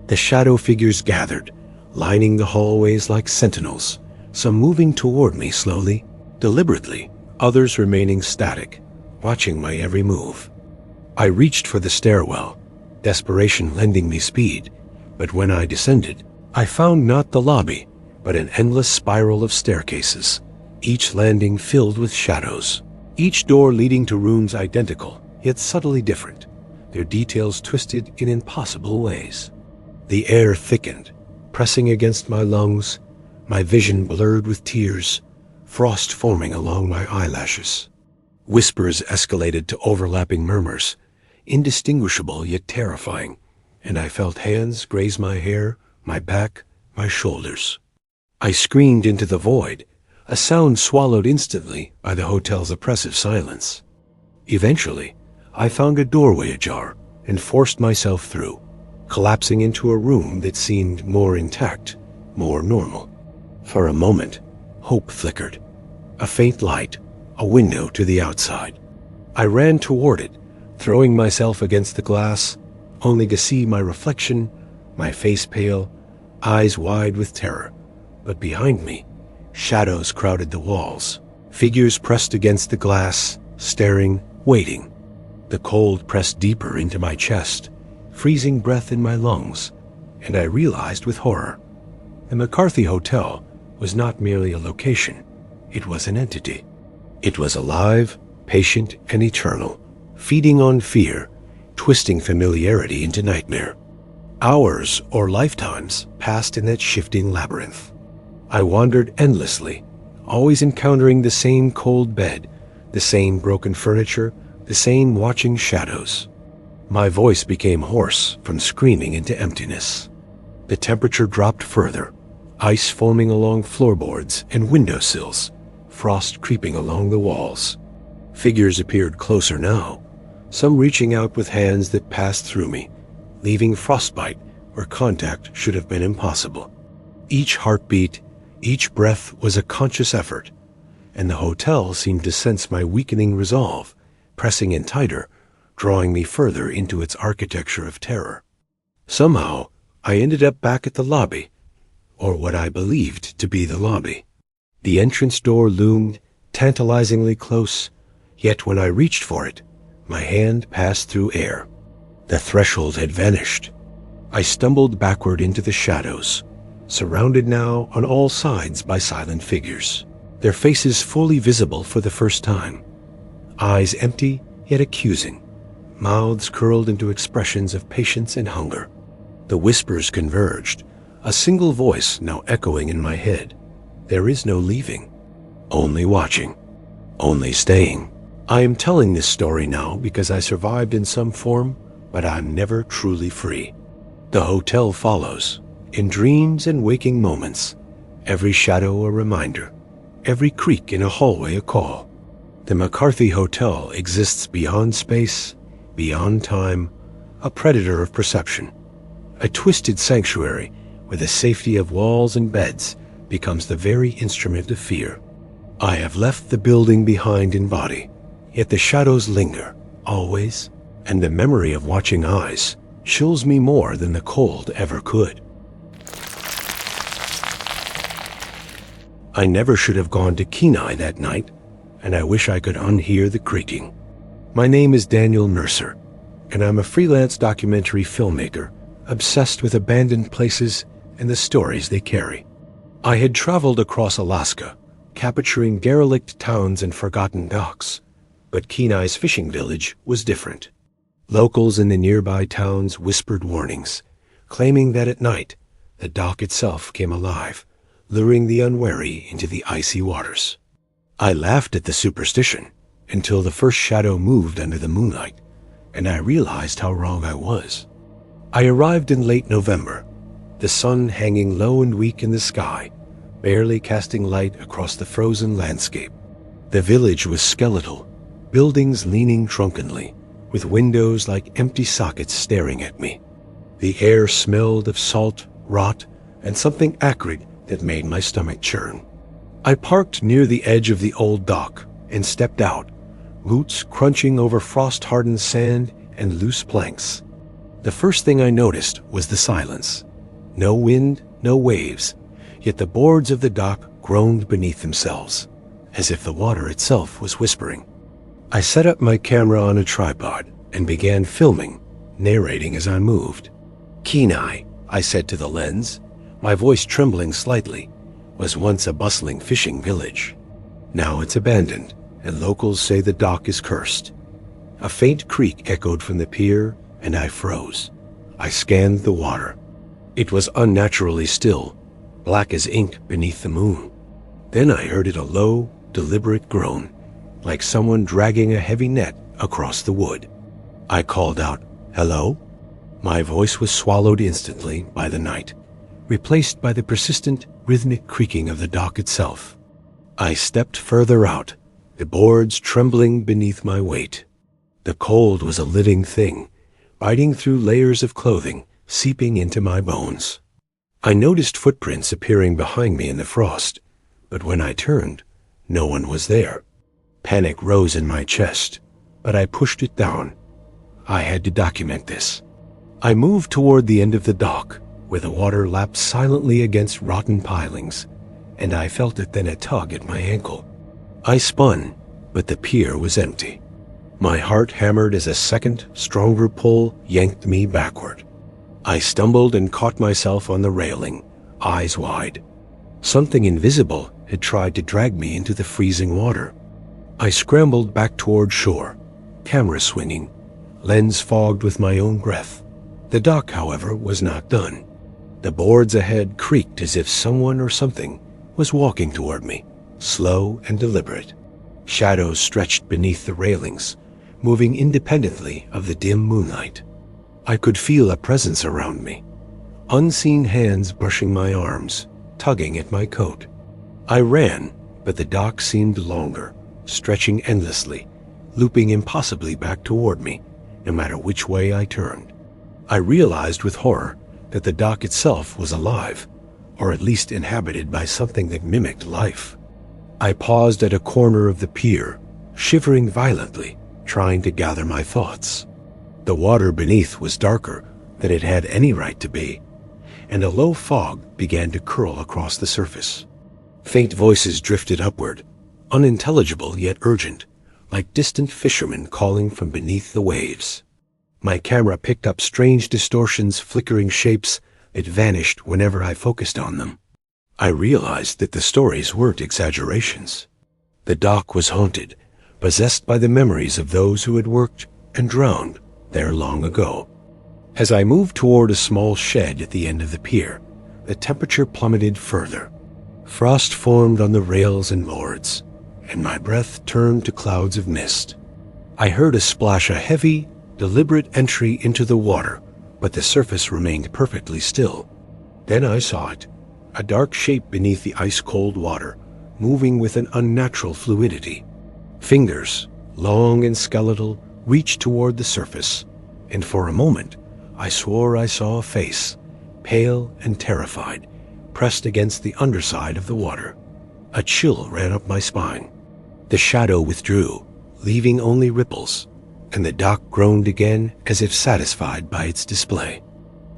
The shadow figures gathered, lining the hallways like sentinels, some moving toward me slowly, deliberately, others remaining static, watching my every move. I reached for the stairwell, desperation lending me speed, but when I descended, I found not the lobby, but an endless spiral of staircases, each landing filled with shadows, each door leading to rooms identical, yet subtly different, their details twisted in impossible ways. The air thickened, pressing against my lungs, my vision blurred with tears, frost forming along my eyelashes. Whispers escalated to overlapping murmurs, indistinguishable yet terrifying, and I felt hands graze my hair, my back, my shoulders. I screamed into the void, a sound swallowed instantly by the hotel's oppressive silence. Eventually, I found a doorway ajar and forced myself through, collapsing into a room that seemed more intact, more normal. For a moment, hope flickered. A faint light, a window to the outside. I ran toward it, throwing myself against the glass, only to see my reflection, my face pale, eyes wide with terror. But behind me, shadows crowded the walls, figures pressed against the glass, staring, waiting. The cold pressed deeper into my chest, freezing breath in my lungs, and I realized with horror, the McCarthy Hotel was not merely a location, it was an entity. It was alive, patient, and eternal, feeding on fear, twisting familiarity into nightmare. Hours or lifetimes passed in that shifting labyrinth. I wandered endlessly, always encountering the same cold bed, the same broken furniture, the same watching shadows. My voice became hoarse from screaming into emptiness. The temperature dropped further, ice foaming along floorboards and windowsills, frost creeping along the walls. Figures appeared closer now, some reaching out with hands that passed through me, leaving frostbite where contact should have been impossible. Each heartbeat, each breath was a conscious effort, and the hotel seemed to sense my weakening resolve, pressing in tighter, drawing me further into its architecture of terror. Somehow, I ended up back at the lobby, or what I believed to be the lobby. The entrance door loomed, tantalizingly close, yet when I reached for it, my hand passed through air. The threshold had vanished. I stumbled backward into the shadows, surrounded now on all sides by silent figures, their faces fully visible for the first time. Eyes empty yet accusing, mouths curled into expressions of patience and hunger. The whispers converged, a single voice now echoing in my head. There is no leaving, only watching, only staying. I am telling this story now because I survived in some form, but I'm never truly free. The hotel follows, in dreams and waking moments, every shadow a reminder, every creak in a hallway a call. The McCarthy Hotel exists beyond space, beyond time, a predator of perception, a twisted sanctuary where the safety of walls and beds becomes the very instrument of fear. I have left the building behind in body, yet the shadows linger, always, and the memory of watching eyes chills me more than the cold ever could. I never should have gone to Kenai that night, and I wish I could unhear the creaking. My name is Daniel Mercer, and I'm a freelance documentary filmmaker obsessed with abandoned places and the stories they carry. I had traveled across Alaska, capturing derelict towns and forgotten docks, but Kenai's fishing village was different. Locals in the nearby towns whispered warnings, claiming that at night the dock itself came alive, luring the unwary into the icy waters. I laughed at the superstition until the first shadow moved under the moonlight, and I realized how wrong I was. I arrived in late November, the sun hanging low and weak in the sky, barely casting light across the frozen landscape. The village was skeletal, buildings leaning drunkenly, with windows like empty sockets staring at me. The air smelled of salt, rot, and something acrid that made my stomach churn. I parked near the edge of the old dock and stepped out, boots crunching over frost-hardened sand and loose planks. The first thing I noticed was the silence. No wind, no waves, yet the boards of the dock groaned beneath themselves, as if the water itself was whispering. I set up my camera on a tripod and began filming, narrating as I moved. Kenai, I said to the lens, my voice trembling slightly, was once a bustling fishing village. Now it's abandoned, and locals say the dock is cursed. A faint creak echoed from the pier, and I froze. I scanned the water. It was unnaturally still, black as ink beneath the moon. Then I heard it a low, deliberate groan, like someone dragging a heavy net across the wood. I called out, "Hello?" My voice was swallowed instantly by the night, replaced by the persistent, rhythmic creaking of the dock itself. I stepped further out, the boards trembling beneath my weight. The cold was a living thing, biting through layers of clothing, seeping into my bones. I noticed footprints appearing behind me in the frost, but when I turned, no one was there. Panic rose in my chest, but I pushed it down. I had to document this. I moved toward the end of the dock, where the water lapped silently against rotten pilings, and I felt it then a tug at my ankle. I spun, but the pier was empty. My heart hammered as a second, stronger pull yanked me backward. I stumbled and caught myself on the railing, eyes wide. Something invisible had tried to drag me into the freezing water. I scrambled back toward shore, camera swinging, lens fogged with my own breath. The dock, however, was not done. The boards ahead creaked as if someone or something was walking toward me, slow and deliberate. Shadows stretched beneath the railings, moving independently of the dim moonlight. I could feel a presence around me, unseen hands brushing my arms, tugging at my coat. I ran, but the dock seemed longer, stretching endlessly, looping impossibly back toward me, no matter which way I turned. I realized with horror that the dock itself was alive, or at least inhabited by something that mimicked life. I paused at a corner of the pier, shivering violently, trying to gather my thoughts. The water beneath was darker than it had any right to be, and a low fog began to curl across the surface. Faint voices drifted upward, unintelligible yet urgent, like distant fishermen calling from beneath the waves. My camera picked up strange distortions, flickering shapes that vanished whenever I focused on them. I realized that the stories weren't exaggerations. The dock was haunted, possessed by the memories of those who had worked and drowned there long ago. As I moved toward a small shed at the end of the pier, the temperature plummeted further. Frost formed on the rails and boards, and my breath turned to clouds of mist. I heard a splash, a heavy, deliberate entry into the water, but the surface remained perfectly still. Then I saw it, a dark shape beneath the ice-cold water, moving with an unnatural fluidity. Fingers, long and skeletal, reached toward the surface, and for a moment I swore I saw a face, pale and terrified, pressed against the underside of the water. A chill ran up my spine. The shadow withdrew, leaving only ripples, and the dock groaned again as if satisfied by its display.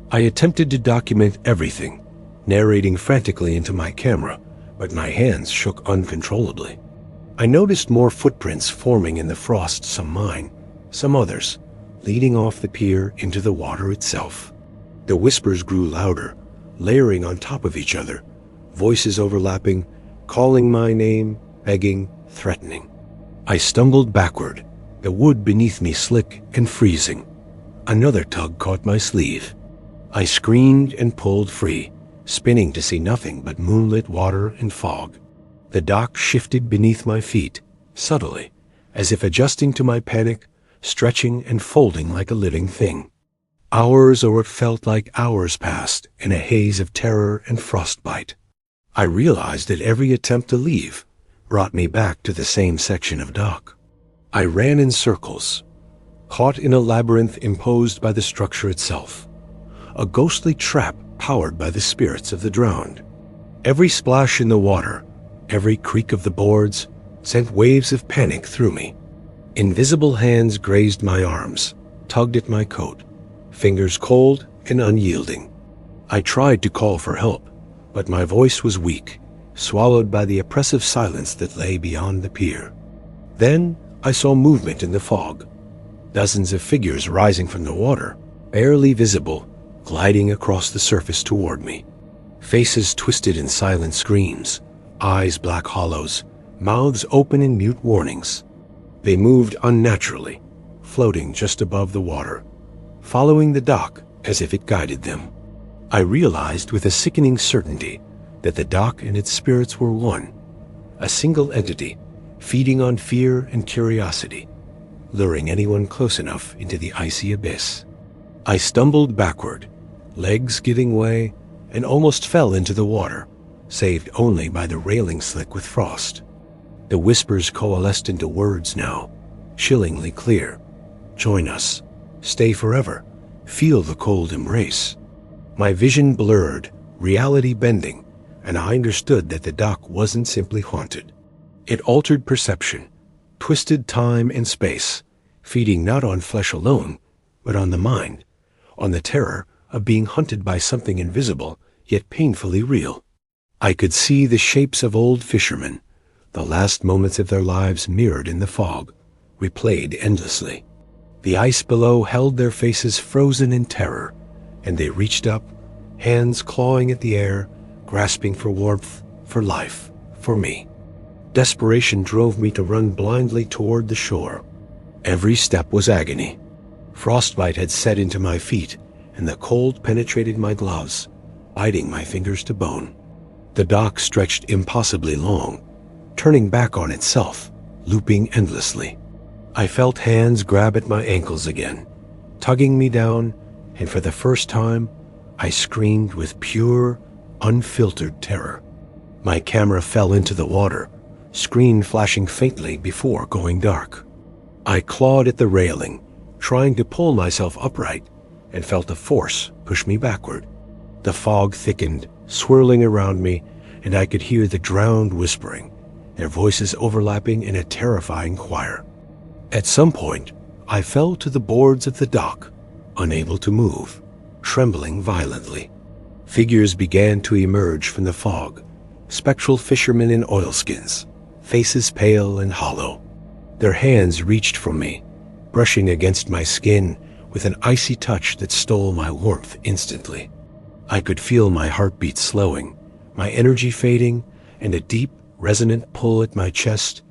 I attempted to document everything, narrating frantically into my camera, but my hands shook uncontrollably. I noticed more footprints forming in the frost, some mine, some others, leading off the pier into the water itself. The whispers grew louder, layering on top of each other, voices overlapping, calling my name, begging, threatening. I stumbled backward, the wood beneath me slick and freezing. Another tug caught my sleeve. I screamed and pulled free, spinning to see nothing but moonlit water and fog. The dock shifted beneath my feet, subtly, as if adjusting to my panic, stretching and folding like a living thing. Hours or what felt like hours passed in a haze of terror and frostbite. I realized that every attempt to leave brought me back to the same section of dock. I ran in circles, caught in a labyrinth imposed by the structure itself, a ghostly trap powered by the spirits of the drowned. Every splash in the water, every creak of the boards, sent waves of panic through me. Invisible hands grazed my arms, tugged at my coat, fingers cold and unyielding. I tried to call for help, but my voice was weak, swallowed by the oppressive silence that lay beyond the pier. Then I saw movement in the fog, dozens of figures rising from the water, barely visible, gliding across the surface toward me. Faces twisted in silent screams, eyes black hollows, mouths open in mute warnings. They moved unnaturally, floating just above the water, following the dock as if it guided them. I realized with a sickening certainty that the dock and its spirits were one, a single entity, feeding on fear and curiosity, luring anyone close enough into the icy abyss. I stumbled backward, legs giving way, and almost fell into the water, saved only by the railing slick with frost. The whispers coalesced into words now, chillingly clear. Join us. Stay forever. Feel the cold embrace. My vision blurred, reality bending, and I understood that the dock wasn't simply haunted. It altered perception, twisted time and space, feeding not on flesh alone, but on the mind, on the terror of being hunted by something invisible, yet painfully real. I could see the shapes of old fishermen, the last moments of their lives mirrored in the fog, replayed endlessly. The ice below held their faces frozen in terror, and they reached up, hands clawing at the air, grasping for warmth, for life, for me. Desperation drove me to run blindly toward the shore. Every step was agony. Frostbite had set into my feet, and the cold penetrated my gloves, biting my fingers to bone. The dock stretched impossibly long, turning back on itself, looping endlessly. I felt hands grab at my ankles again, tugging me down, and for the first time, I screamed with pure, unfiltered terror. My camera fell into the water, screen flashing faintly before going dark. I clawed at the railing, trying to pull myself upright, and felt a force push me backward. The fog thickened, swirling around me, and I could hear the drowned whispering, their voices overlapping in a terrifying choir. At some point, I fell to the boards of the dock, unable to move, trembling violently. Figures began to emerge from the fog, spectral fishermen in oilskins, faces pale and hollow. Their hands reached for me, brushing against my skin with an icy touch that stole my warmth instantly. I could feel my heartbeat slowing, my energy fading, and a deep, resonant pull at my chest,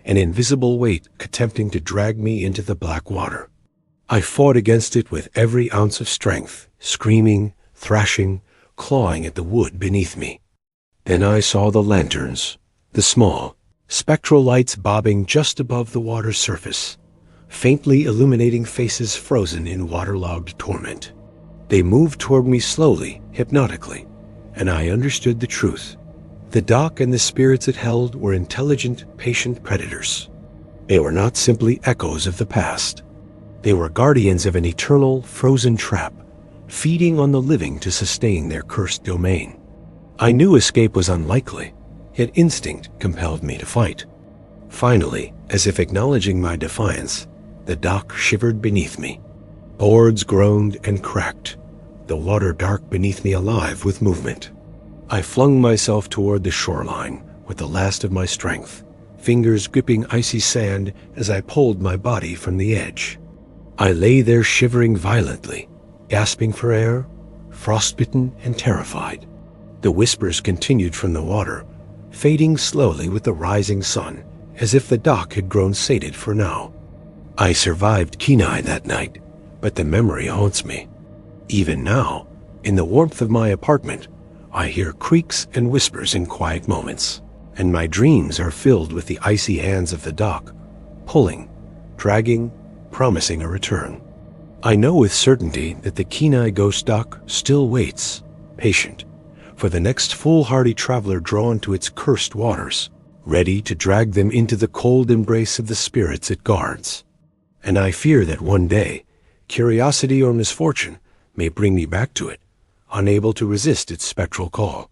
an invisible weight attempting to drag me into the black water. I fought against it with every ounce of strength, screaming, thrashing, clawing at the wood beneath me. Then I saw the lanterns, the small, spectral lights bobbing just above the water's surface, faintly illuminating faces frozen in waterlogged torment. They moved toward me slowly, hypnotically, and I understood the truth. The dock and the spirits it held were intelligent, patient predators. They were not simply echoes of the past. They were guardians of an eternal, frozen trap, feeding on the living to sustain their cursed domain. I knew escape was unlikely, yet instinct compelled me to fight. Finally, as if acknowledging my defiance, the dock shivered beneath me. Boards groaned and cracked, the water dark beneath me alive with movement. I flung myself toward the shoreline with the last of my strength, fingers gripping icy sand as I pulled my body from the edge. I lay there shivering violently, gasping for air, frostbitten and terrified. The whispers continued from the water, fading slowly with the rising sun, as if the dock had grown sated for now. I survived Kenai that night, but the memory haunts me. Even now, in the warmth of my apartment, I hear creaks and whispers in quiet moments, and my dreams are filled with the icy hands of the dock, pulling, dragging, promising a return. I know with certainty that the Kenai ghost dock still waits, patient, for the next foolhardy traveler drawn to its cursed waters, ready to drag them into the cold embrace of the spirits it guards. And I fear that one day, curiosity or misfortune may bring me back to it, unable to resist its spectral call.